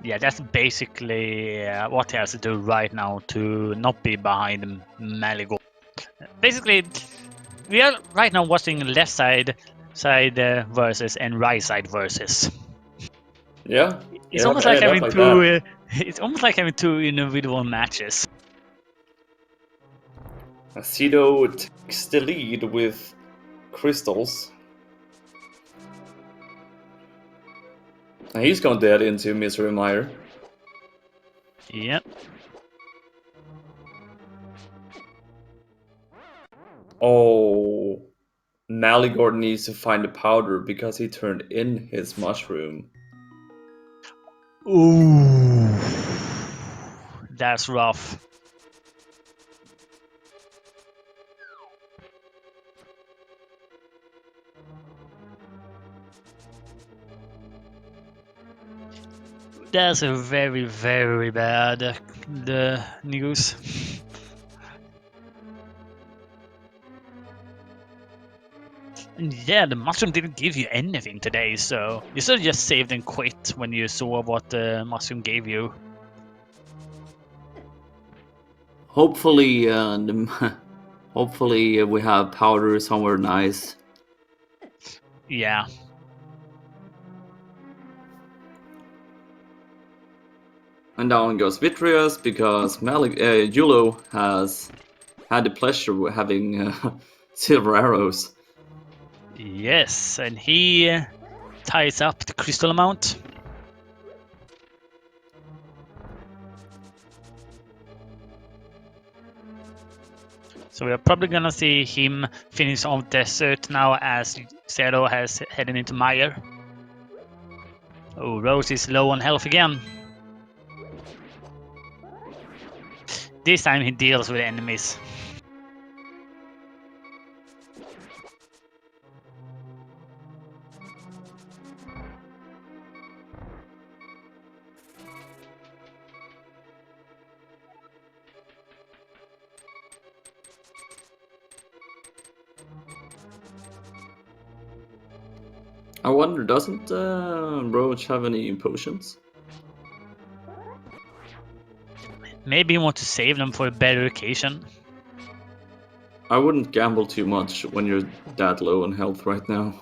Yeah, that's basically what he has to do right now to not be behind Maligo. Basically, we are right now watching left side versus and right side versus. Yeah, It's yeah, almost like ended up having like two. that. It's almost like having two individual matches. Aceto takes the lead with crystals. And he's gone dead into Misery Mire. Yep. Oh, Maligord needs to find the powder because he turned in his mushroom. Ooh, that's rough. That's a very, very bad the news. And yeah, the mushroom didn't give you anything today, so you should have just saved and quit when you saw what the mushroom gave you. Hopefully, hopefully we have powder somewhere nice. Yeah. And down goes Vitreous because Julo has had the pleasure of having silver arrows. Yes, and he ties up the crystal amount. So we are probably gonna see him finish off Desert now as Zero has heading into Mire. Oh, Rose is low on health again. This time he deals with enemies. I wonder, doesn't Roach have any potions? Maybe you want to save them for a better occasion. I wouldn't gamble too much when you're that low on health right now.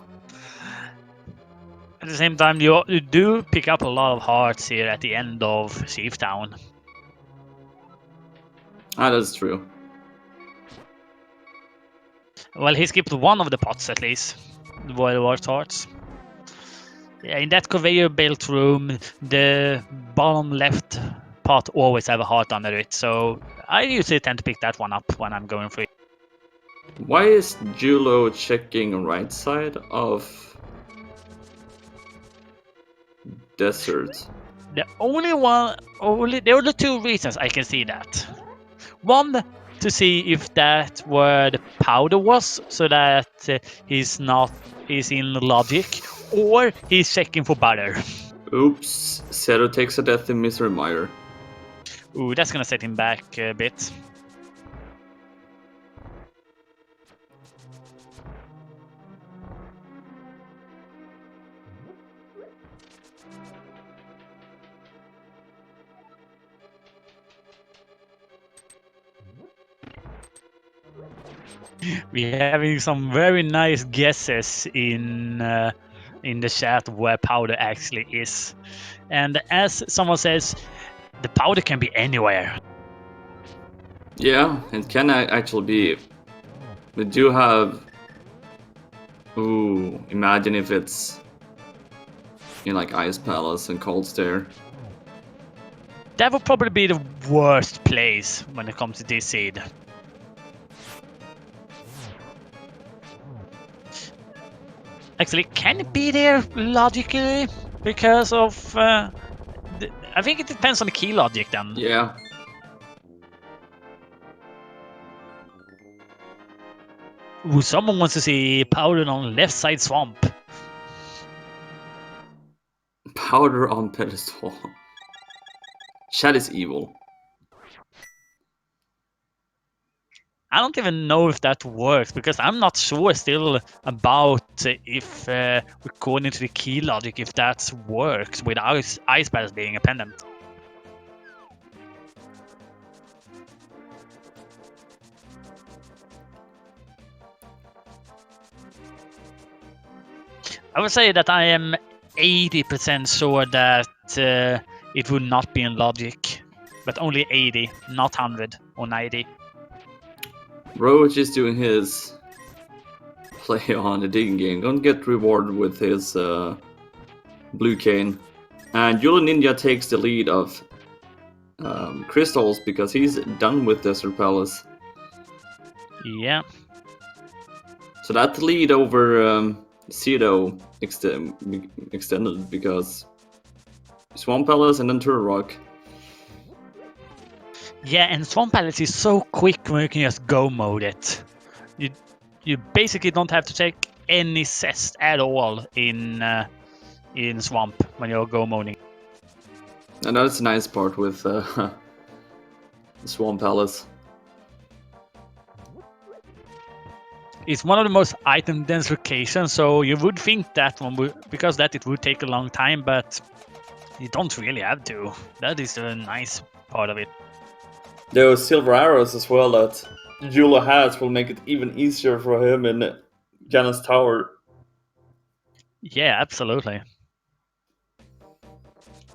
At the same time, you do pick up a lot of hearts here at the end of Chief Town. Ah, that's true. Well, he skipped one of the pots at least. The Void hearts. Yeah, in that conveyor belt room, the bottom left pot always have a heart under it, so I usually tend to pick that one up when I'm going through. Why is Julo checking right side of desert? The there are the two reasons I can see that. One, to see if that where the powder was, so that he's in logic, or he's checking for butter. Oops, Zero takes a death in Misery Mire. Ooh, that's gonna set him back a bit. We're having some very nice guesses in the chat where powder actually is, and as someone says, the powder can be anywhere. Yeah, it can actually be. We do have. Ooh, imagine if it's in like Ice Palace and Cold Stare. That would probably be the worst place when it comes to this seed. Actually, can it be there logically? Because of. I think it depends on the key logic then. Yeah. Ooh, someone wants to see powder on left side swamp. Powder on pedestal. Chat is evil. I don't even know if that works because I'm not sure still about if, according to the key logic, if that works with ice battles being a pendant. I would say that I am 80% sure that it would not be in logic, but only 80, not 100 or 90. Roach is doing his play on the digging game. Don't get rewarded with his blue cane. And Yule Ninja takes the lead of Crystals because he's done with Desert Palace. Yeah. So that lead over Cedo extended because Swamp Palace and then Turtle Rock. Yeah, and Swamp Palace is so quick when you can just go mode it. You basically don't have to take any cest at all in Swamp when you're go moding. And that's a nice part with Swamp Palace. It's one of the most item dense locations, so you would think that because that it would take a long time, but you don't really have to. That is a nice part of it. Those silver arrows as well that Jula has will make it even easier for him in Janus Tower. Yeah, absolutely.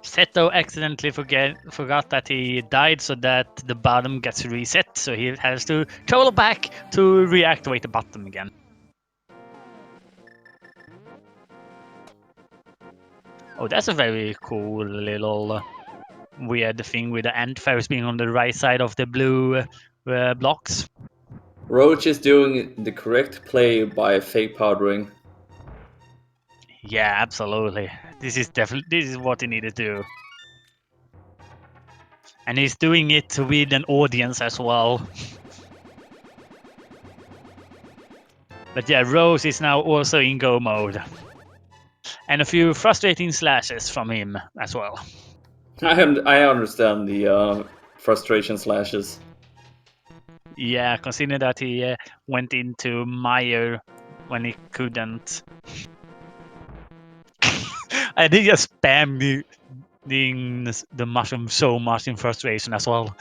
Seto accidentally forgot that he died, so that the bottom gets reset, so he has to travel back to reactivate the bottom again. Oh, that's a very cool little weird thing with the ant fairies being on the right side of the blue blocks. Roach is doing the correct play by fake powdering. Yeah, absolutely. This is what he needed to do. And he's doing it with an audience as well. But yeah, Rose is now also in go mode. And a few frustrating slashes from him as well. I understand the frustration slashes. Yeah, considering that he went into Meyer when he couldn't. And he just spammed the mushroom so much in frustration as well.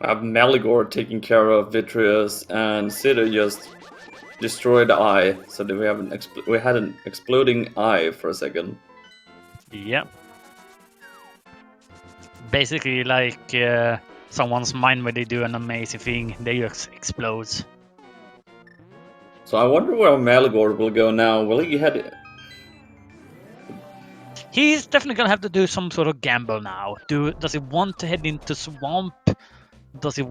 I have Maligore taking care of Vitreous, and Sida just destroyed the eye, so that we had an exploding eye for a second. Yeah. Basically, like someone's mind when they do an amazing thing, they just explodes. So I wonder where Maligore will go now. Will he head? He's definitely gonna have to do some sort of gamble now. Does he want to head into Swamp? Does he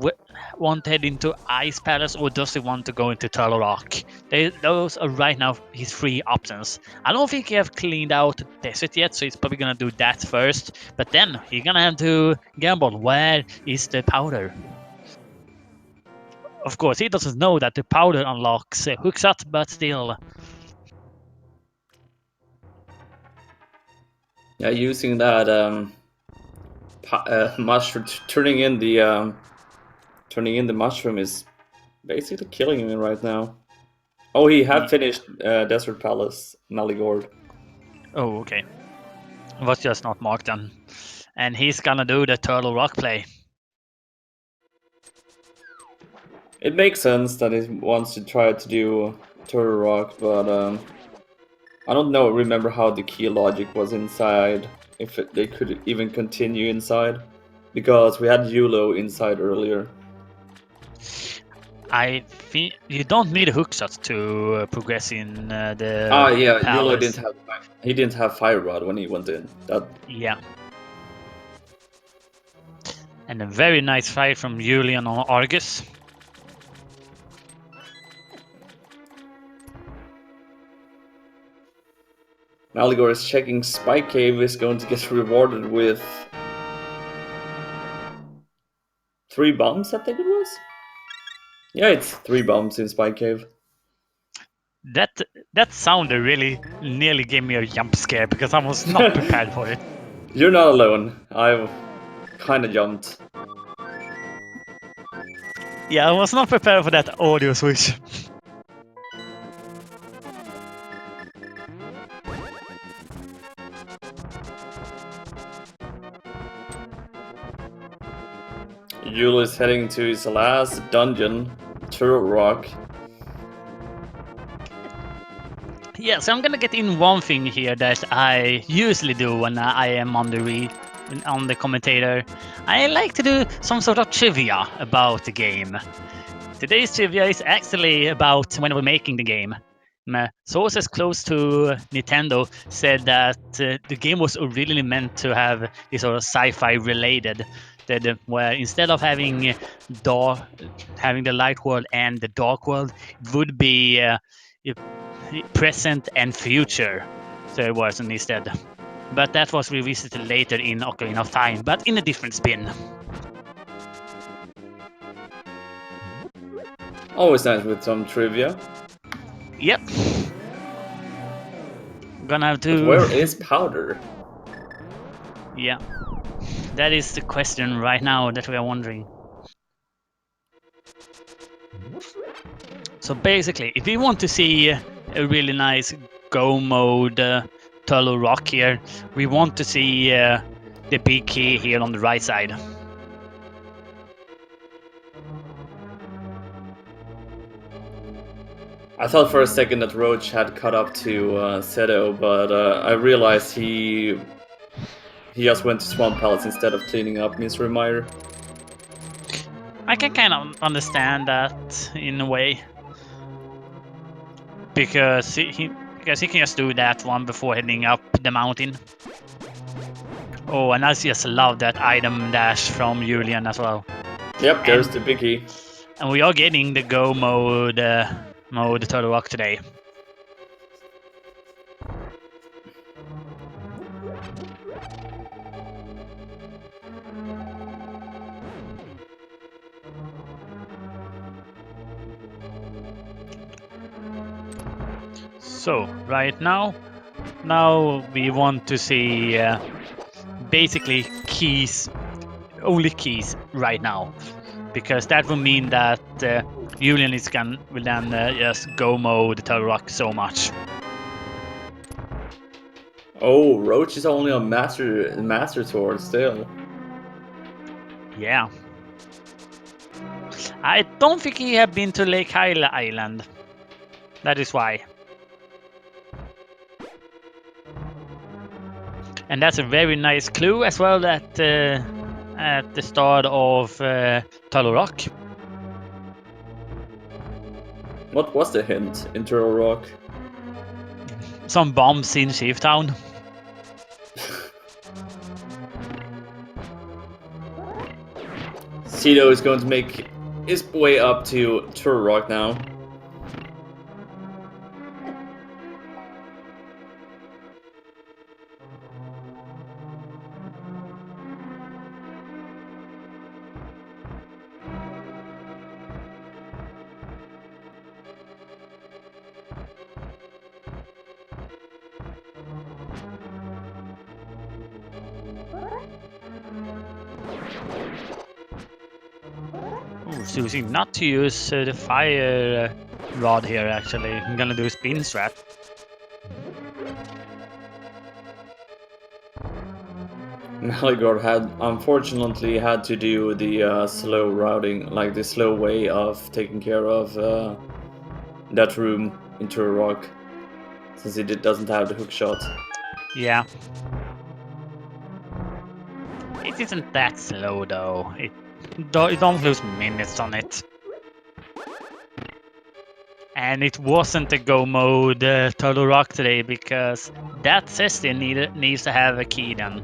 want to head into Ice Palace, or does he want to go into Turtle Rock? Those are right now his three options. I don't think he have cleaned out Desert yet, so he's probably gonna do that first. But then he's gonna have to gamble. Where is the powder? Of course, he doesn't know that the powder unlocks Hookshot, but still. Yeah, using that mushroom, turning in the mushroom is basically killing me right now. Oh, he had finished Desert Palace, Maligord. Oh, okay. It was just not marked then. And he's gonna do the Turtle Rock play. It makes sense that he wants to try to do Turtle Rock, but I don't know. Remember how the key logic was inside? If they could even continue inside, because we had Yulo inside earlier. I think you don't need a hookshot to progress in the Yeah, Yulo palace. didn't have Fire Rod when he went in. Yeah. And a very nice fight from Julian on Argus. Maligore is checking Spike Cave is going to get rewarded with 3 bombs, I think it was? Yeah, it's 3 bombs in Spike Cave. That sounded really nearly gave me a jump scare because I was not prepared for it. You're not alone. I've kind of jumped. Yeah, I was not prepared for that audio switch. Yule is heading to his last dungeon, Turtle Rock. Yeah, so I'm gonna get in one thing here that I usually do when I am on the commentator. I like to do some sort of trivia about the game. Today's trivia is actually about when we're making the game. Sources close to Nintendo said that the game was originally meant to have this sort of sci-fi related, that where instead of having having the light world and the dark world, it would be present and future. So it wasn't instead. But that was revisited later in Ocarina of Time, but in a different spin. Always nice with some trivia. Yep. Gonna have But to. where is Powder? Yeah. That is the question right now that we are wondering. So basically, if you want to see a really nice Go mode Turtle Rock here, we want to see the big key here on the right side. I thought for a second that Roach had caught up to Seto, but I realized he just went to Swamp Palace instead of cleaning up Mystery Mire. I can kind of understand that in a way, because he can just do that one before heading up the mountain. Oh, and I just love that item dash from Julian as well. Yep, there's the big key. And we are getting the Go mode Turtle Rock today. So right now we want to see basically keys, only keys right now, because that will mean that Julian will then just Go mode Turtle Rock so much. Oh, Roach is only on Master Sword still. Yeah. I don't think he have been to Lake Hyla Island. That is why. And that's a very nice clue as well that at the start of Turtle Rock. What was the hint in Turtle Rock? Some bombs in Chief Town. Cedo is going to make his way up to Turtle Rock now. Ooh, choosing not to use the fire rod here actually. I'm gonna do a spin strat. Maligor had unfortunately had to do the slow routing, like the slow way of taking care of that room in Turtle Rock, since it doesn't have the hook shot. Yeah. It isn't that slow though. It don't lose minutes on it. And it wasn't a Go mode Turtle Rock today because that Cestin needs to have a key then.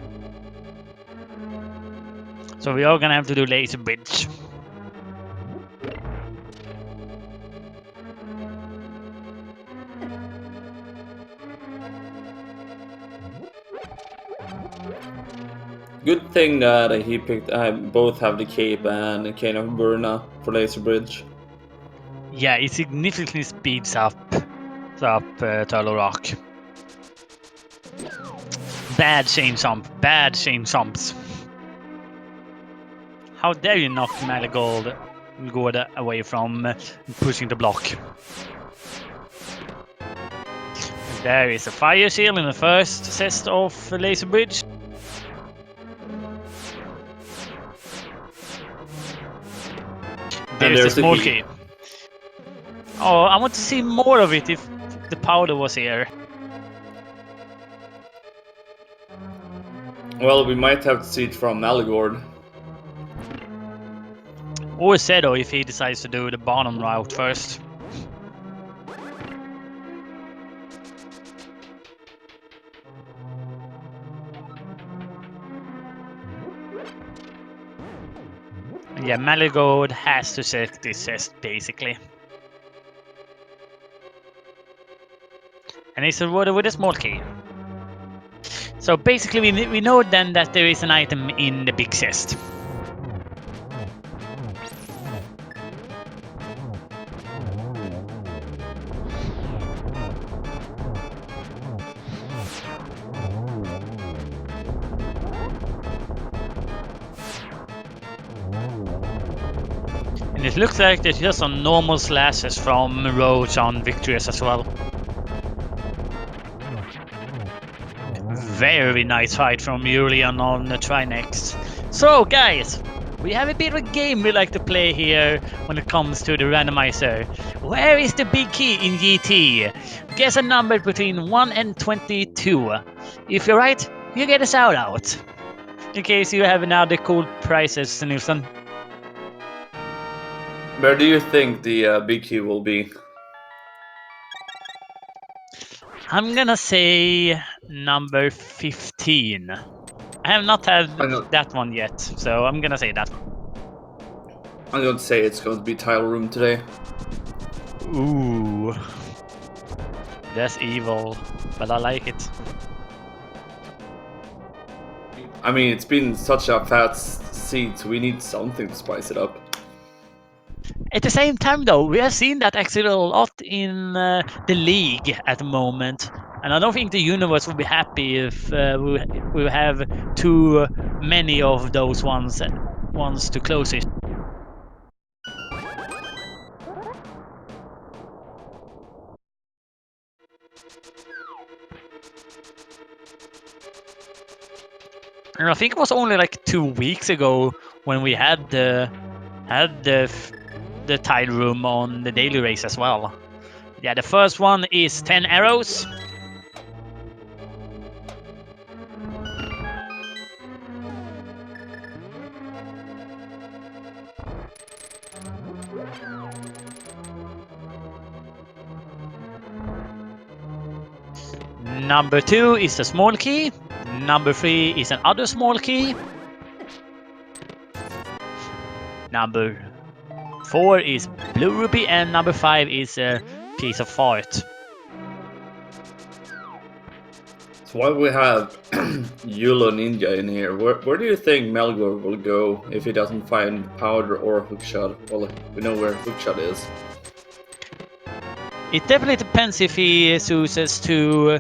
So we are gonna have to do Laser Bridge. Good thing that he picked. Both have the cape and Cane of Burna for Laser Bridge. Yeah, it significantly speeds up up Turtle Rock. Bad chain jump. Bad chain jumps. How dare you knock Marigold away from pushing the block? There is a fire shield in the first set of Laser Bridge. There's the small key. Oh, I want to see more of it if the powder was here. Well, we might have to see it from Maligord. Or Sedo if he decides to do the bottom route first. Yeah, Maligod has to set this test basically. And it's rewarded with a small key. So basically we know then that there is an item in the big chest. And it looks like there's just some normal slashes from Roach on Victorious as well. Very nice fight from Julian on the Trinex. So guys, we have a bit of a game we like to play here when it comes to the randomizer. Where is the big key in GT? Guess a number between 1 and 22. If you're right, you get a shout out. In case you have another cool prizes, Nilsson. Where do you think the big key will be? I'm gonna say number 15. I have not had that one yet, so I'm gonna say that one. I'm going to say it's going to be Tile Room today. Ooh. That's evil, but I like it. I mean, it's been such a fat seed, so we need something to spice it up. At the same time, though, we have seen that actually a lot in the league at the moment. And I don't think the universe will be happy if we have too many of those ones to close it. And I think it was only like 2 weeks ago when we had the tile room on the daily race as well. Yeah, the first one is 10 arrows. Number 2 is a small key. Number 3 is another small key. Number 4 is blue ruby, and number 5 is a piece of fart. So while we have Yulo Ninja in here, where do you think Melgor will go if he doesn't find powder or hookshot? Well, we know where hookshot is. It definitely depends if he chooses to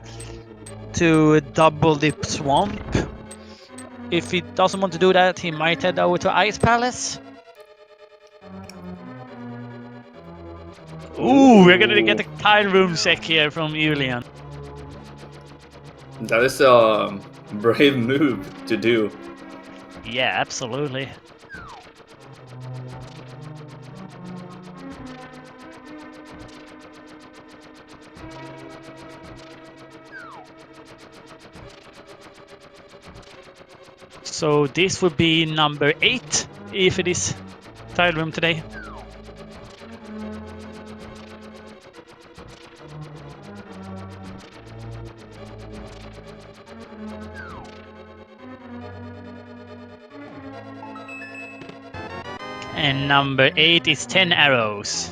double dip swamp. If he doesn't want to do that, he might head over to Ice Palace. Ooh, we're gonna get a tile room check here from Julian. That is a brave move to do. Yeah, absolutely. So this would be number 8 if it is tile room today. And number 8 is 10 arrows.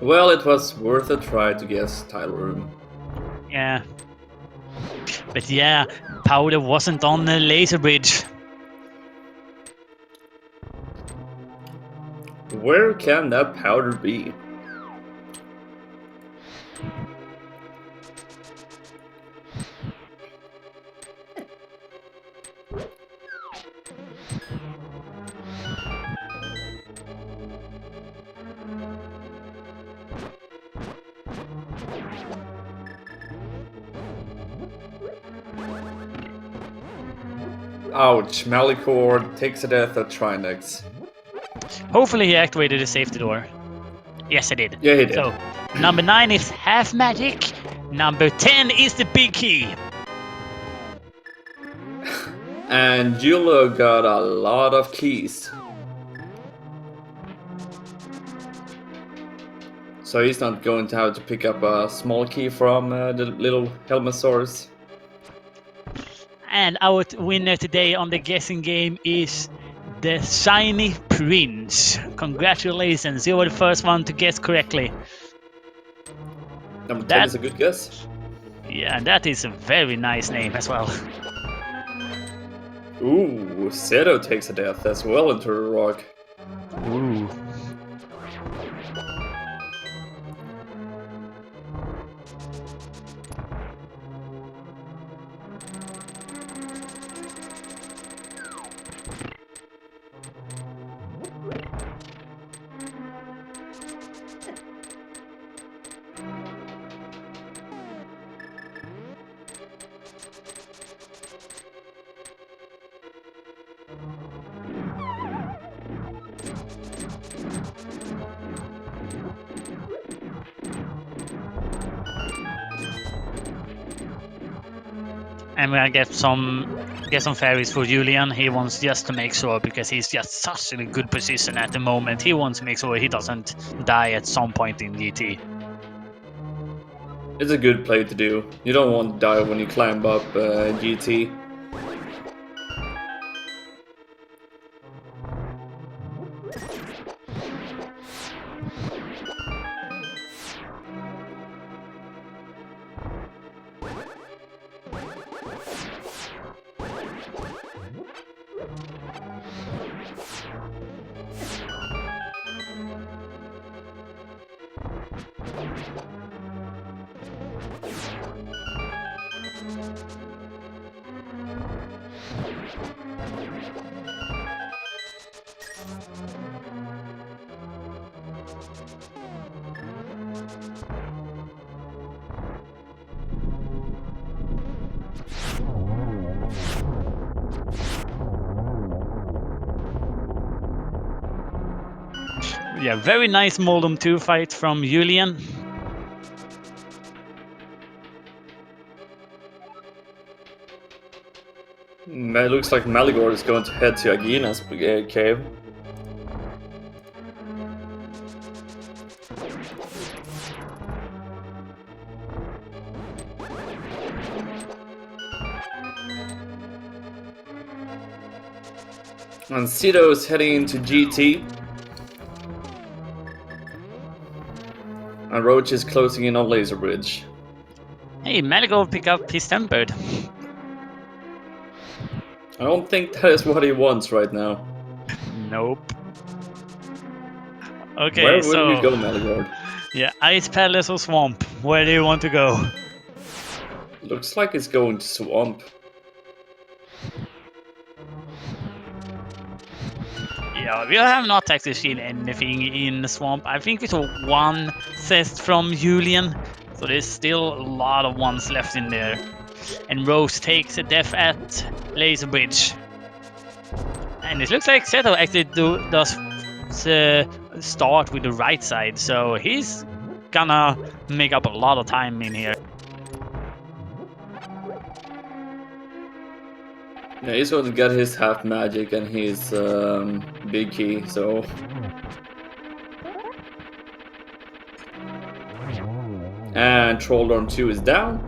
Well, it was worth a try to guess tile room. Yeah. But yeah, powder wasn't on the laser bridge. Where can that powder be? Ouch, Malicor takes a death at Trinex. Hopefully he activated the safety door. Yes, he did. Yeah, he did. So, number 9 is half magic. Number 10 is the big key. And Julo got a lot of keys. So he's not going to have to pick up a small key from the little Helmosaurus. And our winner today on the guessing game is the Shiny Prince. Congratulations, you were the first one to guess correctly. Number 10 is a good guess. Yeah, that is a very nice name as well. Ooh, Seto takes a death as well into the rock. Ooh. And we're gonna get some fairies for Julian. He wants just to make sure, because he's just such in a good position at the moment. He wants to make sure he doesn't die at some point in GT. It's a good play to do. You don't want to die when you climb up GT. Yeah, very nice Moldum 2 fight from Julian. It looks like Maligore is going to head to Agina's cave. And Cedo is heading into GT. And Roach is closing in on Laser Bridge. Hey, Marigold pick up his tempered. I don't think that is what he wants right now. Nope. Okay, Where so will you go, Maligore? yeah, Ice Palace or Swamp? Where do you want to go? Looks like it's going to Swamp. Yeah, we have not actually seen anything in the Swamp. I think we saw one theft from Julian, so there's still a lot of ones left in there. And Rose takes a death at Laser Bridge. And it looks like Seto actually does start with the right side, so he's gonna make up a lot of time in here. Yeah, he's going to get his half magic and his big key, so... And Trolldorm 2 is down.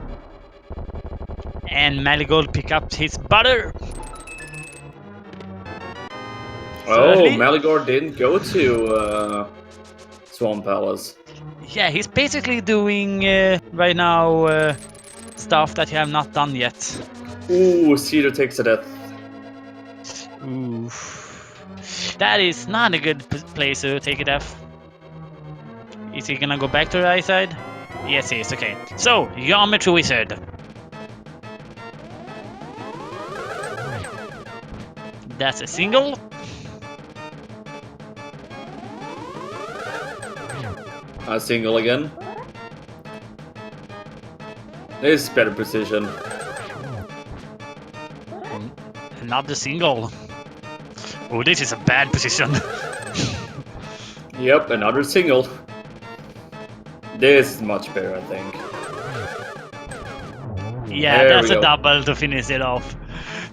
And Marigold pick up his butter. Oh, Maligore didn't go to Swamp Palace. Yeah, he's basically doing right now stuff that you have not done yet. Ooh, Cedar takes a death. Oof. That is not a good place to take a death. Is he gonna go back to the right side? Yes, he is. Okay. So, Geometry Wizard. That's a single. A single again. This is better precision. Another single. Oh, this is a bad position. Yep, another single. This is much better, I think. Yeah, There that's we a go. double to finish it off.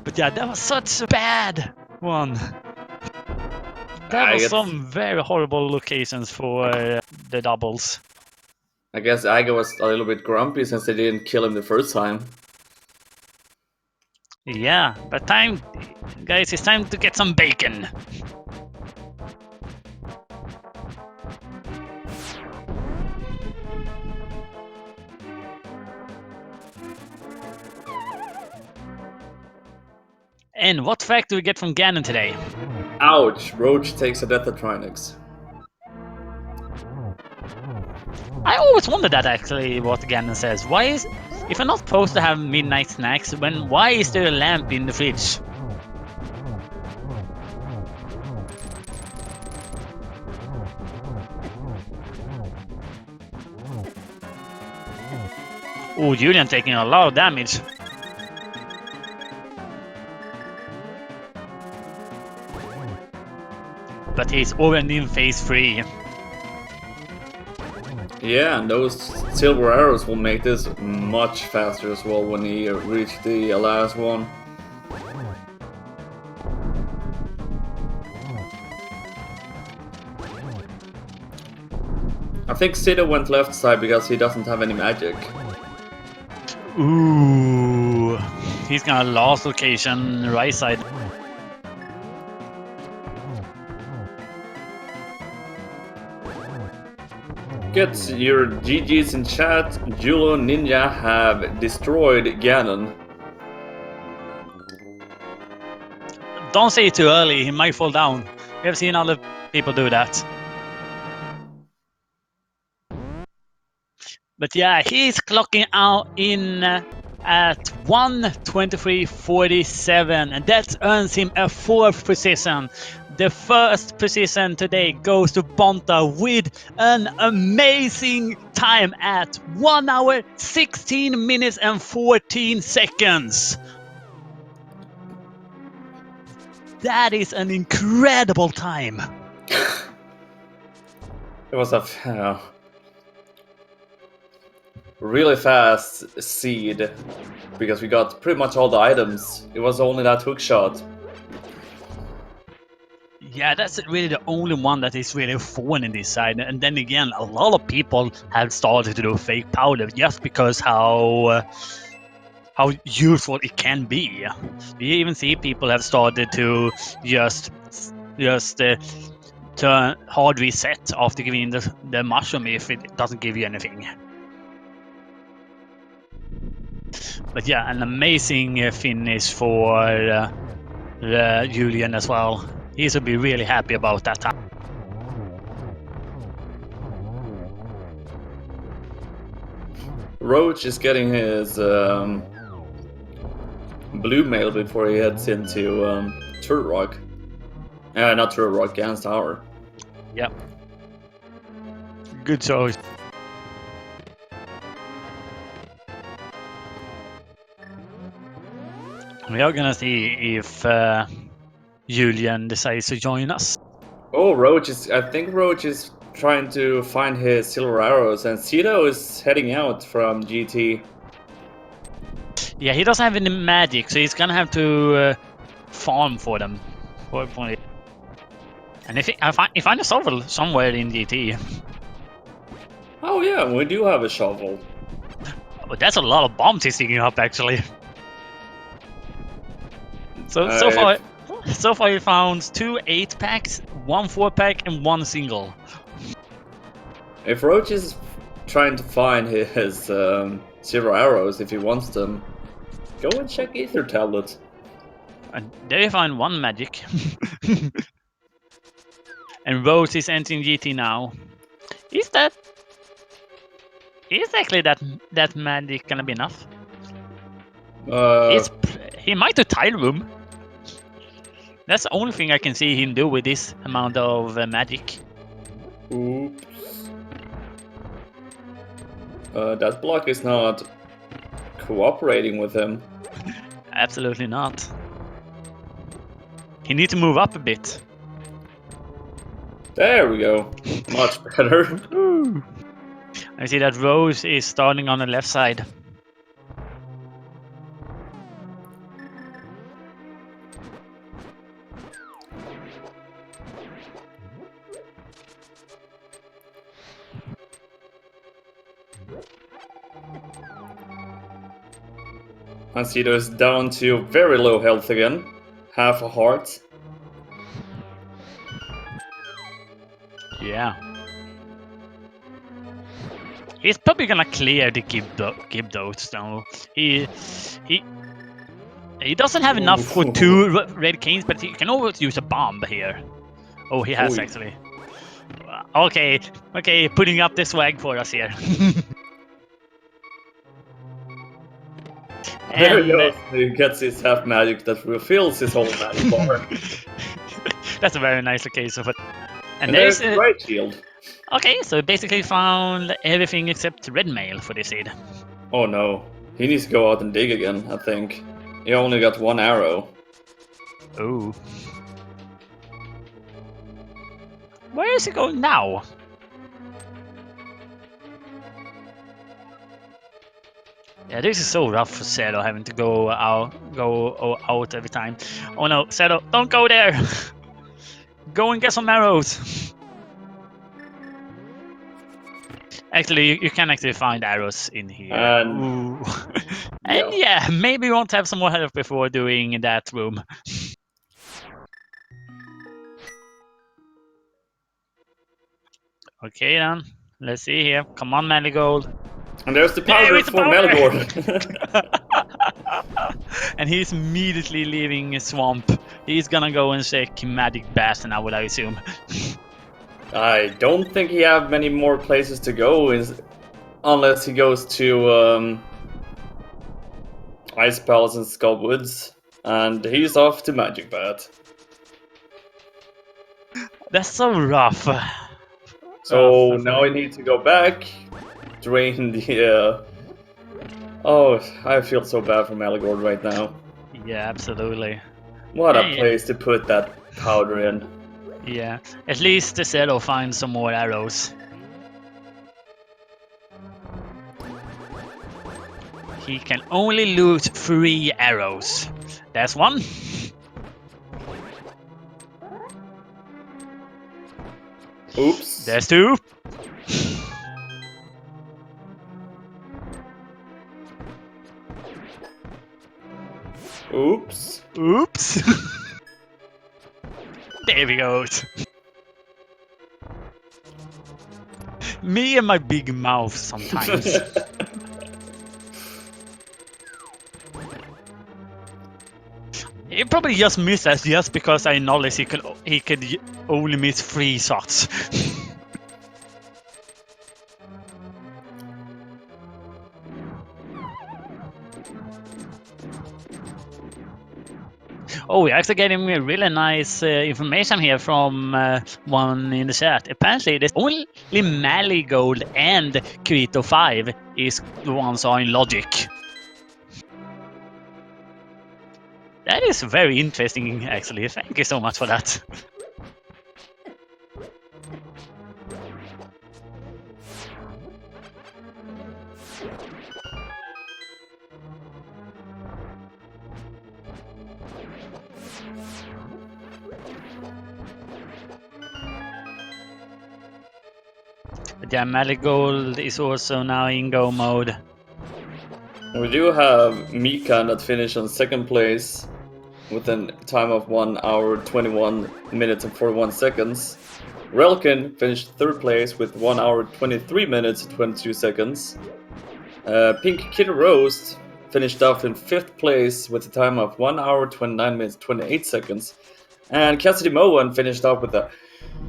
But yeah, that was such a bad one. There I was guess, some very horrible locations for the doubles. I guess Aga was a little bit grumpy since they didn't kill him the first time. Yeah, but time, guys, it's time to get some bacon. And what fact do we get from Ganon today? Ouch! Roach takes a death at Trinix. I always wondered that actually, what Ganon says. Why is, if I'm not supposed to have midnight snacks, why is there a lamp in the fridge? Oh, Julian taking a lot of damage. But he's already in phase 3. Yeah, and those silver arrows will make this much faster as well when he reach the last one. I think Sida went left side because he doesn't have any magic. Ooh, he's gonna last location right side. Get your GG's in chat. Julo Ninja have destroyed Ganon. Don't say it too early, he might fall down. We have seen other people do that. But yeah, he's clocking out in at 1:23.47, and that earns him a 4th position. The first position today goes to Bonta with an amazing time at 1 hour, 16 minutes and 14 seconds. That is an incredible time. It was a really fast seed because we got pretty much all the items. It was only that hook shot. Yeah, that's really the only one that is really fun in this side. And then again, a lot of people have started to do fake powder just because how useful it can be. We even see people have started to just turn hard reset after giving the mushroom if it doesn't give you anything. But yeah, an amazing finish for Julian as well. He should be really happy about that time. Roach is getting his blue mail before he heads into Turok. Not Turok, Gan's Tower. Yep. Good choice. We are gonna see if Julian decides to join us. Oh, I think Roach is trying to find his silver arrows, and Cito is heading out from GT. Yeah, he doesn't have any magic, so he's gonna have to farm for them. And if I find a shovel somewhere in GT. Oh yeah, we do have a shovel. But that's a lot of bombs he's digging up, actually. So far he found 2 8-packs, 1 4-pack, and 1 single. If Roach is trying to find his silver arrows, if he wants them, go and check Ether Tablet. And there you find 1 magic. And Rose is entering GT now. Is actually that magic gonna be enough? He might do tile room. That's the only thing I can see him do with this amount of magic. Oops. That block is not cooperating with him. Absolutely not. He needs to move up a bit. There we go. Much better. I see that Rose is starting on the left side. Ancedo is down to very low health again. Half a heart. Yeah. He's probably gonna clear the Gibdos though. He doesn't have enough for 2 red canes, but he can always use a bomb here. Oh, he has actually. Okay, putting up the swag for us here. There he goes. He gets his half magic that refills his whole magic bar. That's a very nice location of it. And there's the right shield. Okay, so basically found everything except red mail for this seed. Oh no. He needs to go out and dig again, I think. He only got 1 arrow. Oh. Where is he going now? Yeah, this is so rough for Zero having to go out every time. Oh no, Zero, don't go there! Go and get some arrows! Actually, you can actually find arrows in here. And yeah, maybe we won't have some more help before doing that room. Okay then, let's see here. Come on, Marigold. And there's the powder for Melgord. And he's immediately leaving a swamp. He's gonna go and check Magic Bath now, would I assume. I don't think he have many more places to go, unless he goes to Ice Palace and Skullwoods, and he's off to Magic Bath. That's so rough. So now I need to go back, drain the. Oh, I feel so bad for Melgord right now. Yeah, absolutely. What a place to put that powder in. Yeah, at least the Zero finds some more arrows. He can only loot 3 arrows. There's 1. Oops. There's 2. Oops. Oops. There we go. Me and my big mouth sometimes. He probably just missed us just because I acknowledged he could only miss 3 shots. Oh, we're actually getting really nice information here from one in the chat. Apparently, there's only Marigold and Kirito 5 is the ones are in logic. That is very interesting, actually. Thank you so much for that. Yeah, Marigold is also now in go mode. We do have Mika that finished on 2nd place with a time of 1 hour, 21 minutes and 41 seconds. Relkin finished 3rd place with 1 hour, 23 minutes and 22 seconds. Pink Kid Roast finished off in 5th place with a time of 1 hour, 29 minutes, 28 seconds. And Cassidy Moen finished off with a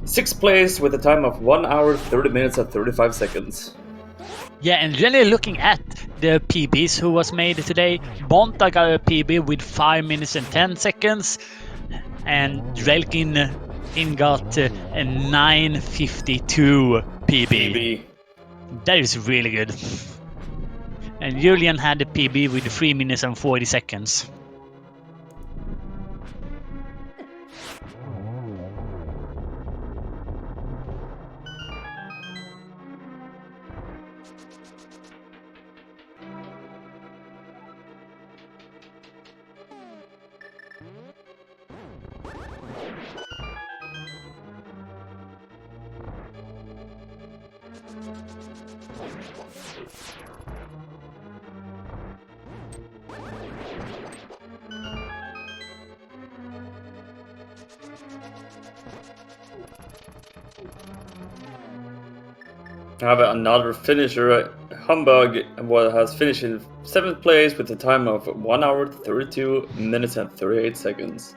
6th place with a time of 1 hour, 30 minutes and 35 seconds. Yeah, and really looking at the PBs who was made today, Bonta got a PB with 5 minutes and 10 seconds, and Drelkin got a 9:52 PB. That is really good. And Julian had the PB with 3 minutes and 40 seconds. I have another finisher. Humbug has finished in 7th place with a time of 1 hour, 32 minutes, and 38 seconds.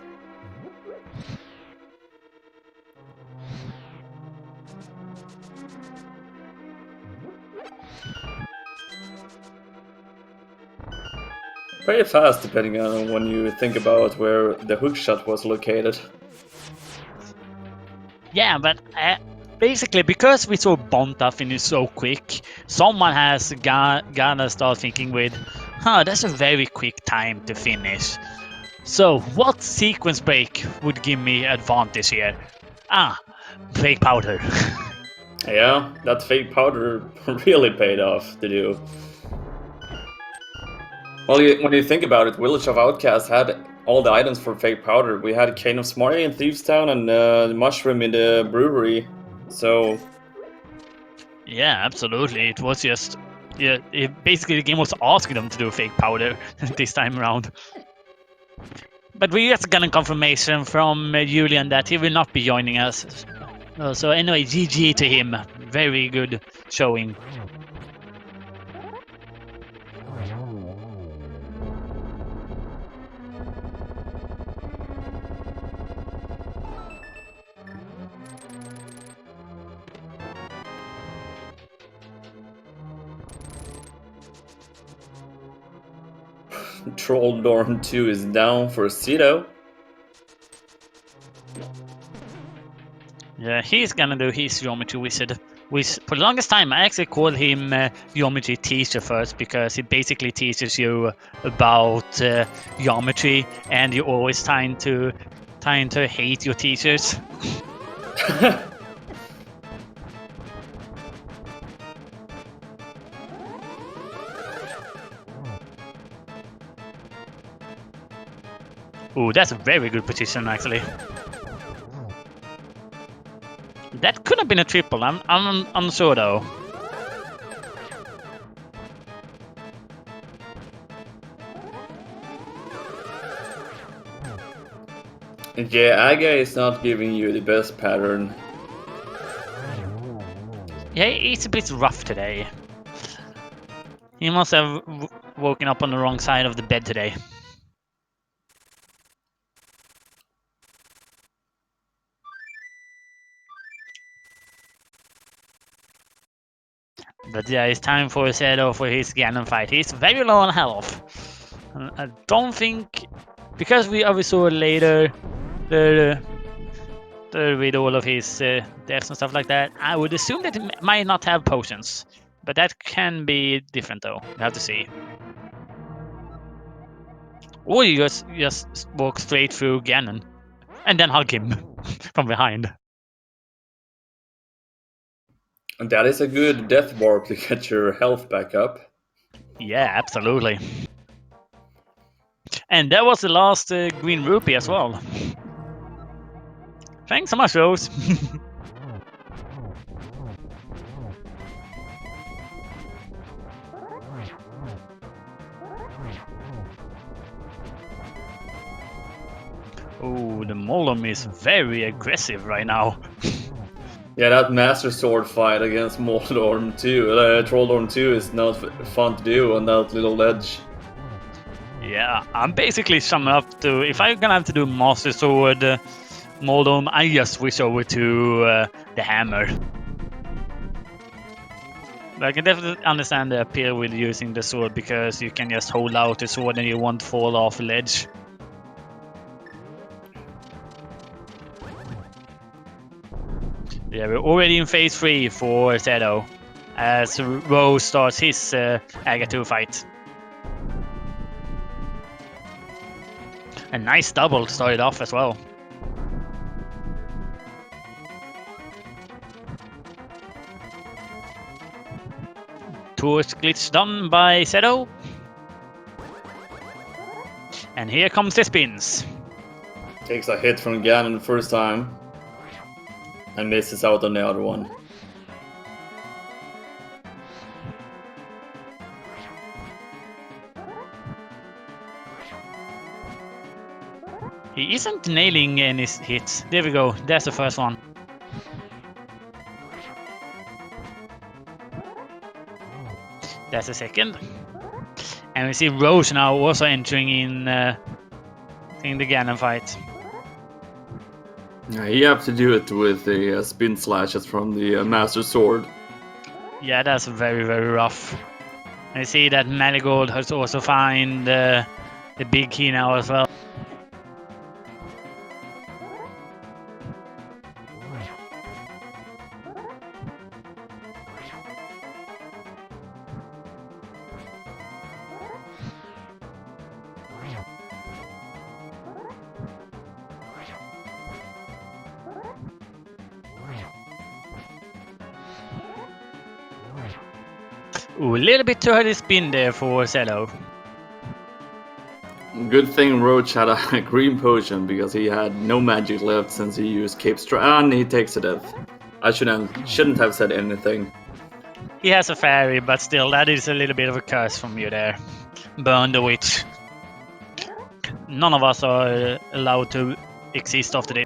Pretty fast, depending on when you think about where the hookshot was located. Yeah, but basically, because we saw Bonta finish so quick, someone has gotta start thinking with, that's a very quick time to finish. So, what sequence break would give me advantage here? Fake powder. Yeah, that fake powder really paid off to do. Well, when you think about it, Village of Outcast had all the items for fake powder. We had Cane of Smarty in Thieves Town and the Mushroom in the brewery. So Yeah, absolutely. It was just, basically the game was asking them to do fake powder this time around. But we just got a confirmation from Julian that he will not be joining us. So anyway, GG to him. Very good showing. Troll Dorm 2 is down for Cedo. Yeah, he's gonna do his geometry wizard. For the longest time, I actually called him geometry teacher first because he basically teaches you about geometry, and you're always trying to hate your teachers. Ooh, that's a very good position actually. That could have been a triple. I'm unsure though. Yeah, Aga is not giving you the best pattern. Yeah, it's a bit rough today. He must have woken up on the wrong side of the bed today. But yeah, it's time for Zedo for his Ganon fight. He's very low on health. I don't think, because we saw later with all of his deaths and stuff like that, I would assume that he might not have potions. But that can be different though. We have to see. Or you just walk straight through Ganon and then hug him from behind. And that is a good death warp to get your health back up. Yeah, absolutely. And that was the last green rupee as well. Thanks so much, Rose. Oh, the Molom is very aggressive right now. Yeah, that Master Sword fight against Moldorm 2, Trolldorm 2 is not fun to do on that little ledge. Yeah, I'm basically summing up to, if I'm gonna have to do Master Sword Moldom, I just switch over to the hammer. But I can definitely understand the appeal with using the sword because you can just hold out the sword and you won't fall off the ledge. Yeah, we're already in phase 3 for Zedo. as Rose starts his Aga 2 fight. A nice double started off as well. Torch glitch done by Seto. And here comes the spins. Takes a hit from Ganon the first time and misses out on the other one. He isn't nailing any hits. There we go. That's the first one. That's the second. And we see Rose now also entering in the Ganon fight. Yeah, you have to do it with the spin slashes from the Master Sword. Yeah, that's very, very rough. I see that Marigold has also found the big key now as well. Ooh, a little bit too early spin there for Zello. Good thing Roach had a green potion because he had no magic left since he used Cape and he takes a death. I shouldn't have said anything. He has a fairy, but still, that is a little bit of a curse from you there. Burn the witch. None of us are allowed to exist after this.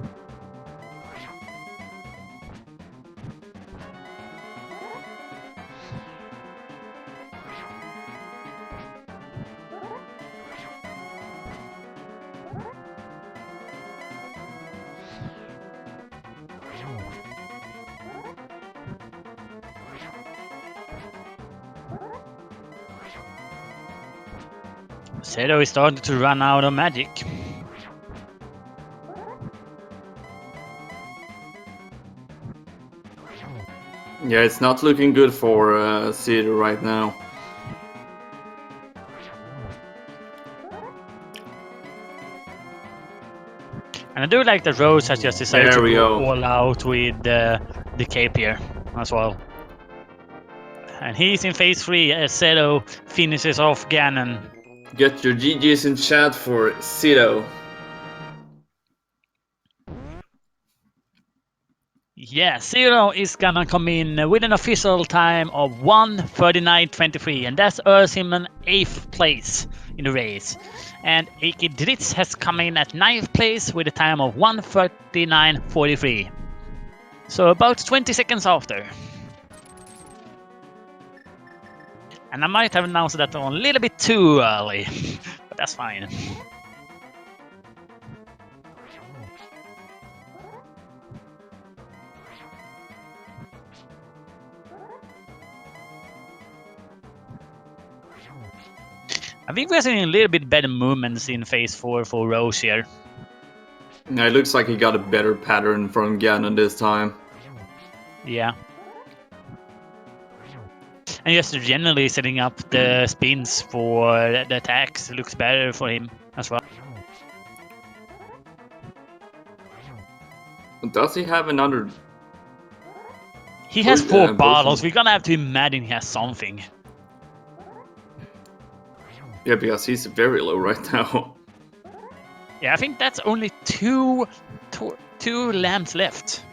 Zedo is starting to run out of magic. Yeah, it's not looking good for Cedar right now. And I do like that Rose has just decided There to we go go. all out with the cape here as well. And he's in phase 3 as Zedo finishes off Ganon. Get your GGs in chat for Cito. Yeah, Zero is gonna come in with an official time of 1:39.23, and that's earns him an 8th place in the race. And Aki Dritz has come in at 9th place with a time of 1:39.43. So about 20 seconds after. And I might have announced that a little bit too early, but that's fine. I think we're seeing a little bit better movements in phase 4 for Rose here. Yeah, it looks like he got a better pattern from Ganon this time. Yeah. And just generally setting up the spins for the attacks looks better for him as well. Does he have another? He has 4 potion? bottles. We're gonna have to imagine he has something. Yeah, because he's very low right now. Yeah, I think that's only two lamps left.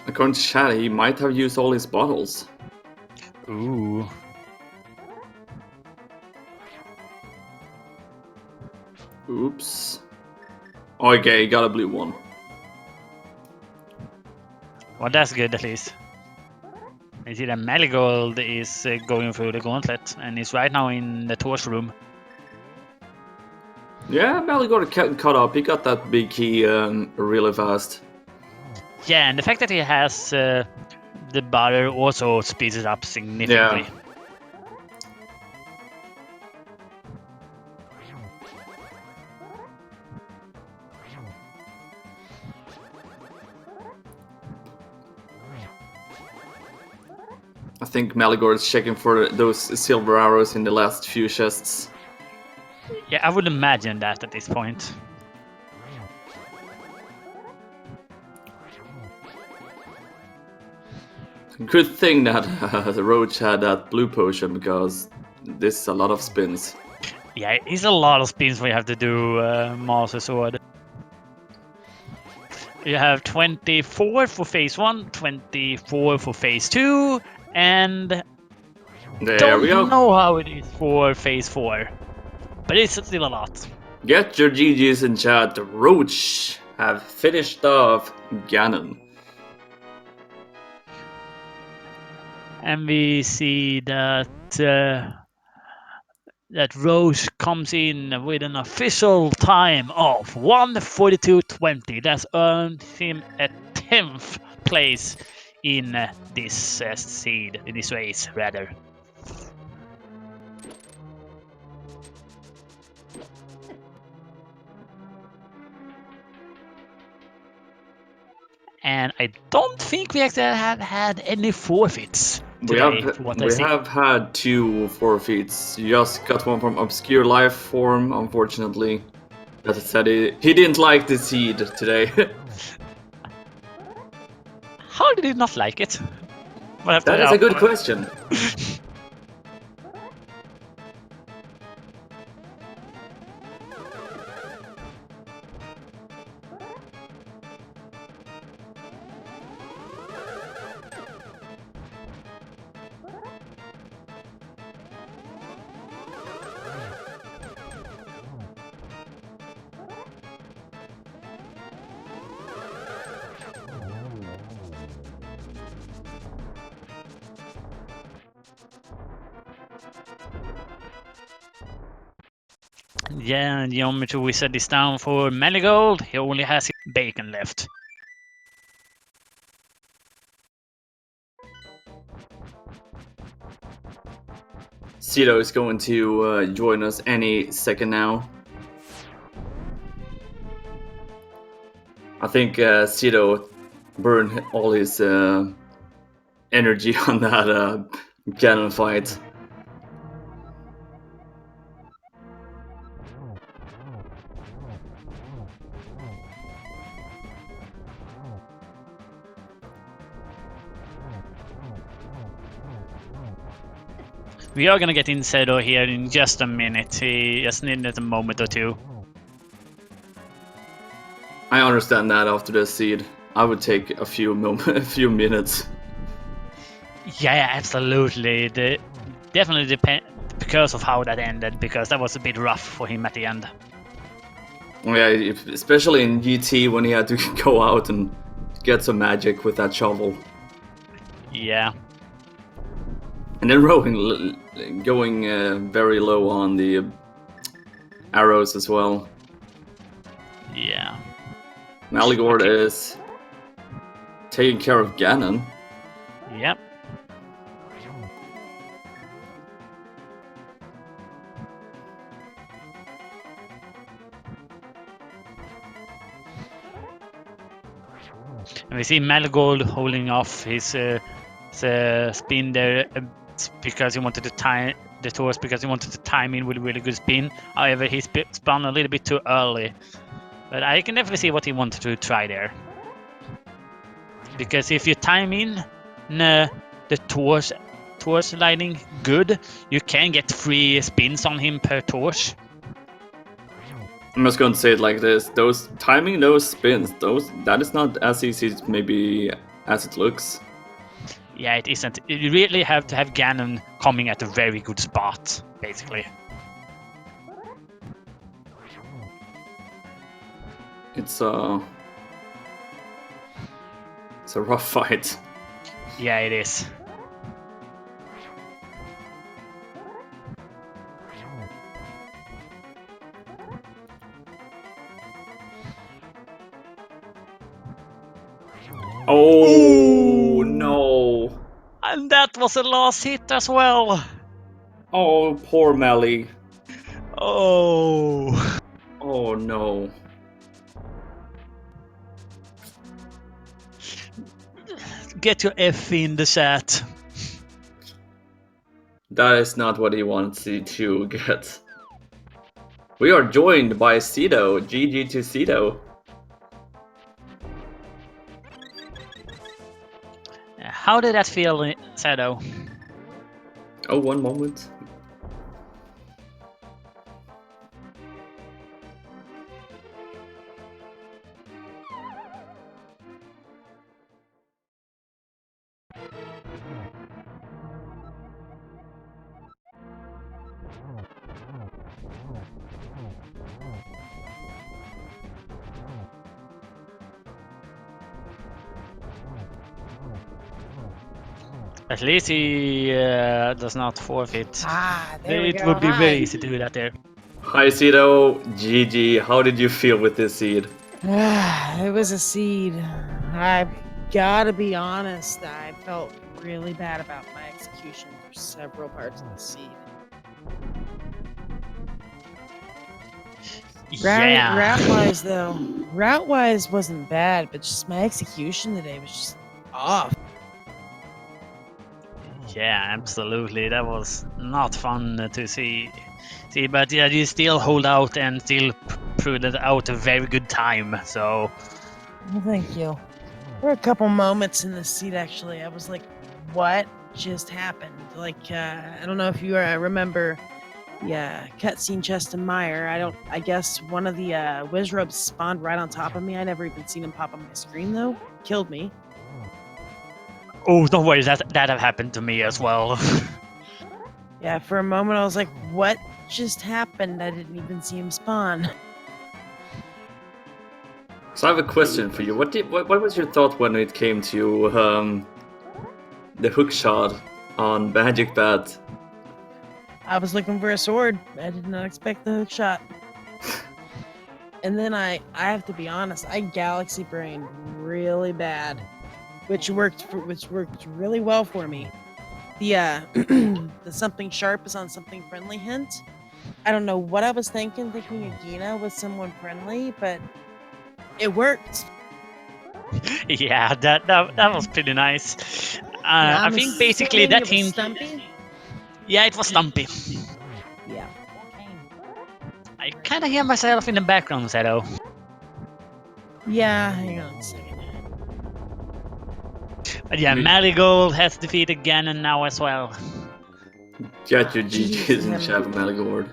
According to chat, he might have used all his bottles. Ooh. Oops. Okay, he got a blue one. Well, that's good at least. You see that Marigold is going through the gauntlet and is right now in the torch room. Yeah, Mally got caught up. He got that big key really fast. Yeah, and the fact that he has the butter also speeds it up significantly. Yeah. I think Maligore is checking for those silver arrows in the last few chests. Yeah, I would imagine that at this point. Good thing that the Roach had that blue potion, because this is a lot of spins. Yeah, it's a lot of spins we have to do, Master Sword. You have 24 for phase 1, 24 for phase 2, and There we go. don't know how it is for phase 4, but it's still a lot. Get your GGs in chat. The Roach have finished off Ganon. And we see that that Roche comes in with an official time of 1:42.20. That's earned him a 10th place in this seed, in this race, rather. And I don't think we actually have had any forfeits today. We have had 2 forfeits. Just got one from Obscure Life Form, unfortunately. That said, he didn't like the seed today. How did he not like it? That is a good question. Yeah, the Geometry Wizard is down for Marigold. He only has bacon left. Cito is going to join us any second now. I think Cito burned all his energy on that Ganon fight. We are gonna get Incedo here in just a minute. He just needed a moment or two. I understand that after the seed. I would take a few minutes. Yeah, absolutely. Definitely depend because of how that ended, because that was a bit rough for him at the end. Yeah, especially in GT when he had to go out and get some magic with that shovel. Yeah. And then Rowan going very low on the arrows as well. Yeah. Maligore is taking care of Ganon. Yep. And we see Marigold holding off his spin there because he wanted to time the tours, because he wanted to time in with a really good spin. However, he spun a little bit too early. But I can definitely see what he wanted to try there. Because if you time in the torch lighting good, you can get 3 spins on him per torch. I'm just going to say it like this: timing those spins, that is not as easy maybe as it looks. Yeah, it isn't. You really have to have Ganon coming at a very good spot, basically. It's a rough fight. Yeah, it is. Oh, no. And that was the last hit as well. Oh, poor Melly. Oh. Oh, no. Get your F in the chat. That is not what he wanted to get. We are joined by Cedo. GG to Cedo. How did that feel, Shadow? Oh, one moment. At least he does not forfeit. There we It go. would be very Hi. easy to do that there. Hi Cedo, GG. How did you feel with this seed? It was a seed. I gotta be honest, I felt really bad about my execution for several parts of the seed. Yeah. Route-wise, though, route-wise wasn't bad, but just my execution today was just off. Yeah, absolutely. That was not fun to see. But yeah, you still hold out and still proved out a very good time. So Well, thank you. There were a couple moments in the seat actually. I was like, "What just happened?" Like, I don't know if you remember the cutscene Cheston Meyer. I guess one of the Wizrobes spawned right on top of me. I never even seen him pop on my screen though. Killed me. oh, don't worry, that have happened to me as well. Yeah, for a moment I was like, "What just happened?" I didn't even see him spawn. So I have a question for you. What was your thought when it came to the hook shot on Magic Bat? I was looking for a sword. I did not expect the hook shot. And then I have to be honest, I galaxy brained really bad, which worked really well for me. The the something sharp is on something friendly hint. I don't know what I was thinking Agina was someone friendly, but it worked. Yeah, that was pretty nice. I think basically that hint. Stumpy. Yeah, it was Stumpy. Yeah. I kind of hear myself in the background, Shadow. Yeah, hang on a second. But yeah, Marigold has defeated Ganon now as well. Got your GG's in chat, Malagord.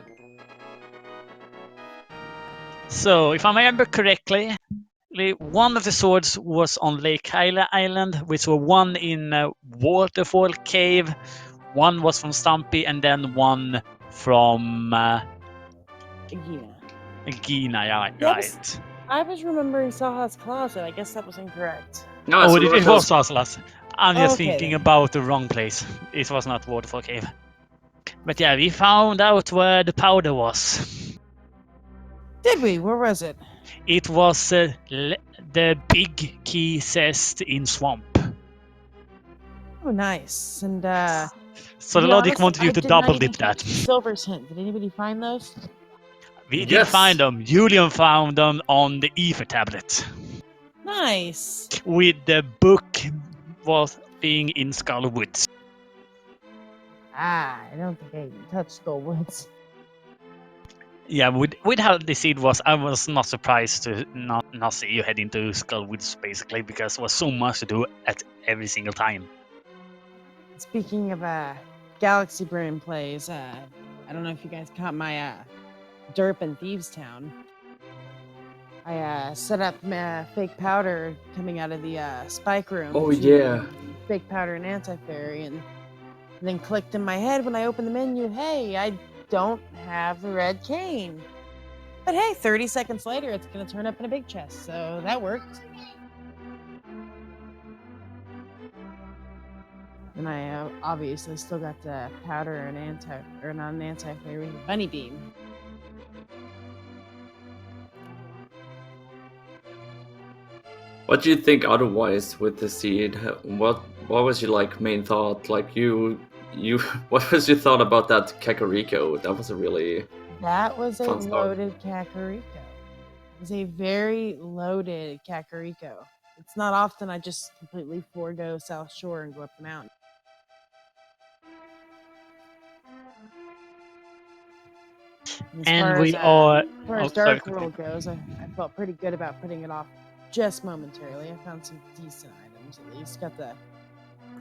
So, if I remember correctly, one of the swords was on Lake Hyla Island, which were one in Waterfall Cave, one was from Stumpy, and then one from Agina. Gina, yeah, Yeah, right. I was remembering Saha's closet. I guess that was incorrect. No, Oh, so it was Oslas. I'm just Okay, thinking then. about the wrong place. It was not Waterfall Cave. But yeah, we found out where the powder was. Did we? Where was it? It was the big key chest in Swamp. Oh, nice. And So the logic wanted you to double dip that. Silver's hint. Did anybody find those? We did find them. Julian found them on the Ether tablet. Nice. With the book was being in Skullwoods. I don't think I touched Skullwoods. Yeah, with how the seed was, I was not surprised to not see you head into Skullwoods basically because there was so much to do at every single time. Speaking of Galaxy Brain plays, I don't know if you guys caught my derp in Thieves Town. I set up fake powder coming out of the spike room. Oh yeah. Fake powder and anti-fairy, and then clicked in my head when I opened the menu, hey, I don't have the red cane. But hey, 30 seconds later, it's going to turn up in a big chest, so that worked. And I obviously still got the powder and not an anti-fairy, bunny beam. What do you think otherwise with the seed? What was your main thought? What was your thought about that Kakariko? That was a really fun loaded Kakariko. It was a very loaded Kakariko. It's not often I just completely forego South Shore and go up the mountain. As And far we as, are. As far as sorry, Dark World goes, I felt pretty good about putting it off just momentarily. I found some decent items at least. Got to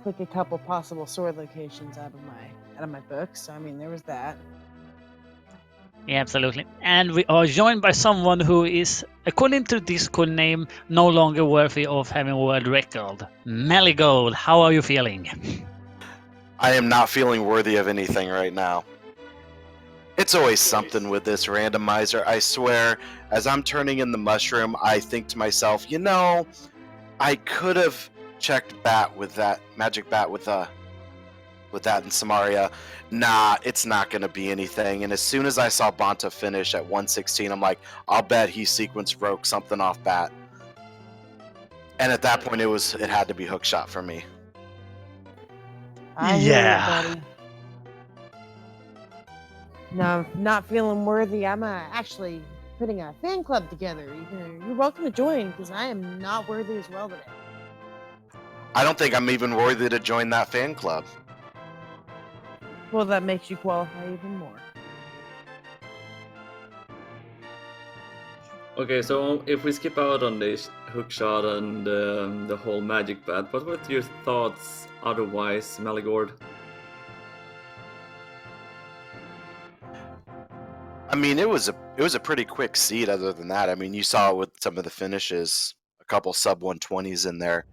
click a couple possible sword locations out of my book. So I mean, there was that. Yeah, absolutely. And we are joined by someone who is, according to Discord name, no longer worthy of having a world record. Meligold, how are you feeling? I am not feeling worthy of anything right now. It's always something with this randomizer, I swear. As I'm turning in the mushroom, I think to myself, I could have checked bat with that magic bat with that in Samaria. Nah, it's not going to be anything. And as soon as I saw Bonta finish at 116, I'm like, I'll bet he sequence broke something off bat. And at that point, it had to be hookshot for me. I hear Yeah. you, buddy. No, not feeling worthy. I'm actually putting a fan club together. You're welcome to join because I am not worthy as well today. I don't think I'm even worthy to join that fan club. Well, that makes you qualify even more. Okay, so if we skip out on this hookshot and the whole magic bat, what were your thoughts otherwise, Meligord? I mean, it was a pretty quick seed. Other than that, I mean, you saw it with some of the finishes, a couple sub 120s in there.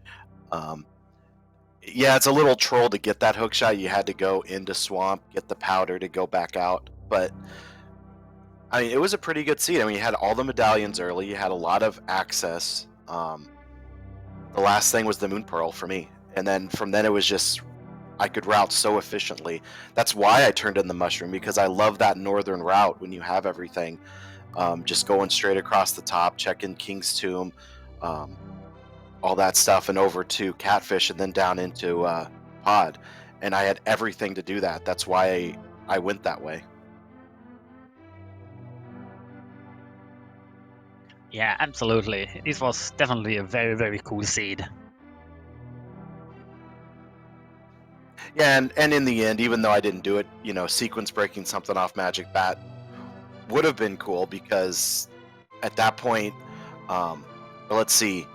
Yeah, it's a little troll to get that hook shot. You had to go into swamp, get the powder to go back out. But I mean, it was a pretty good seed. I mean, you had all the medallions early. You had a lot of access. The last thing was the moon pearl for me, and then from then it was just I could route so efficiently. That's why I turned in the mushroom, because I love that northern route when you have everything. Just going straight across the top, checking King's Tomb, all that stuff, and over to Catfish, and then down into Pod. And I had everything to do that. That's why I went that way. Yeah, absolutely. It was definitely a very, very cool seed. Yeah, and in the end, even though I didn't do it, sequence breaking something off Magic Bat would have been cool, because at that point, let's see,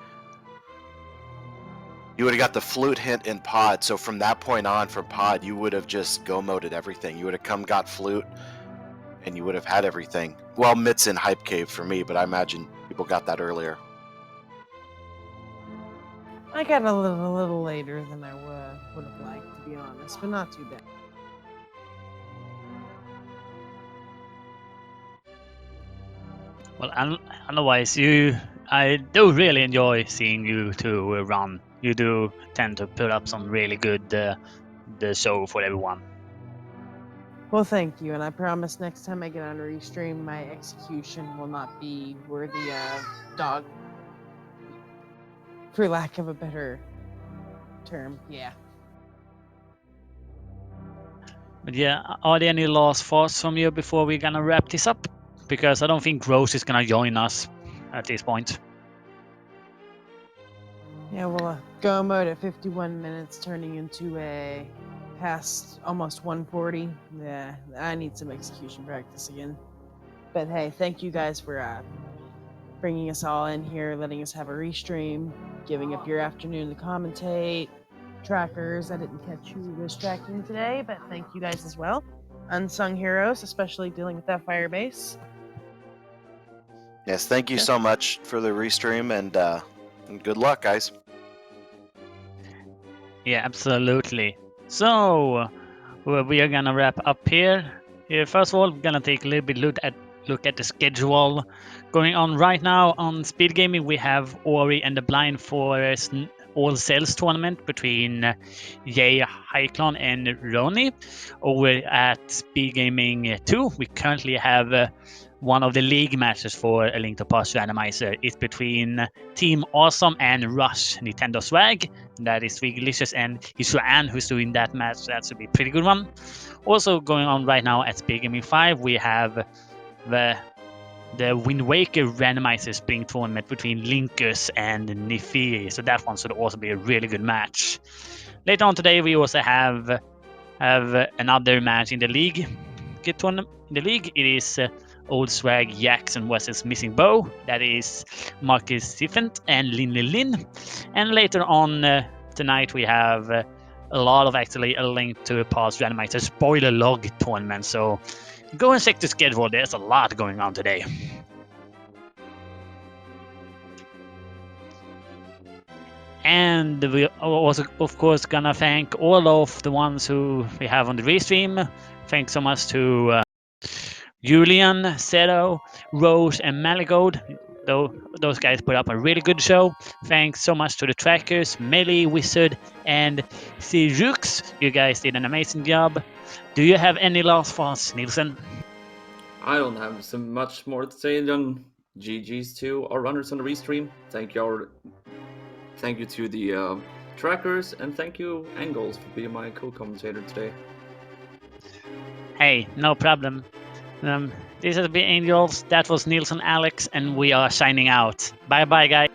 you would have got the flute hint in Pod. So from that point on, from Pod, you would have just go-moded everything. You would have got flute, and you would have had everything. Well, Mitts in Hype Cave for me, but I imagine people got that earlier. I got a little later than I would have liked, to be honest, but not too bad. Well, otherwise, I do really enjoy seeing you two run. You do tend to put up some really good the show for everyone. Well, thank you, and I promise next time I get on Restream, my execution will not be worthy of dog, for lack of a better term. Yeah. But yeah, are there any last thoughts from you before we're gonna wrap this up? Because I don't think Rose is gonna join us at this point. Yeah, well, go mode at 51 minutes, turning into a past almost 140. Yeah, I need some execution practice again. But hey, thank you guys for bringing us all in here, letting us have a restream, giving up your afternoon to commentate. Trackers, I didn't catch who was tracking today, but thank you guys as well. Unsung heroes, especially dealing with that fire base. Yes, thank you so much for the restream, and good luck, guys. Yeah, absolutely. So we are gonna wrap up here. First of all, we're gonna take a little bit look at the schedule going on right now. On Speed Gaming, we have Ori and the Blind Forest All Cells tournament between Jay Hyclon and Roni. Over at Speed Gaming 2, we currently have one of the league matches for A Link to Past Randomizer. It's between Team Awesome and Rush Nintendo Swag. That is Swiglicious and Hisuan who's doing that match. That should be a pretty good one. Also going on right now at Speed Gaming 5, we have the Wind Waker Randomizer Spring Tournament between Linkers and Nifiri. So that one should also be a really good match. Later on today, we also have another match in the league the league, it is Old Swag Jackson versus Missing Bow. That is Marcus Siffent and Lin Lin. And later on tonight, we have a lot of actually a link to a past Randomizer spoiler log tournament. So go and check the schedule. There's a lot going on today. And we also, of course, gonna thank all of the ones who we have on the restream. Thanks so much to Julian, Zero, Rose, and Maligold. Those guys put up a really good show. Thanks so much to the trackers, Melee, Wizard, and Sirux. You guys did an amazing job. Do you have any last thoughts, Nielsen? I don't have so much more to say than GG's to our runners on the restream. Thank you to the trackers, and thank you, Angles, for being my co-commentator today. Hey, no problem. This has been Angels, that was Nielsen Alex, and we are signing out. Bye bye, guys.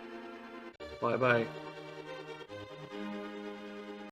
Bye bye.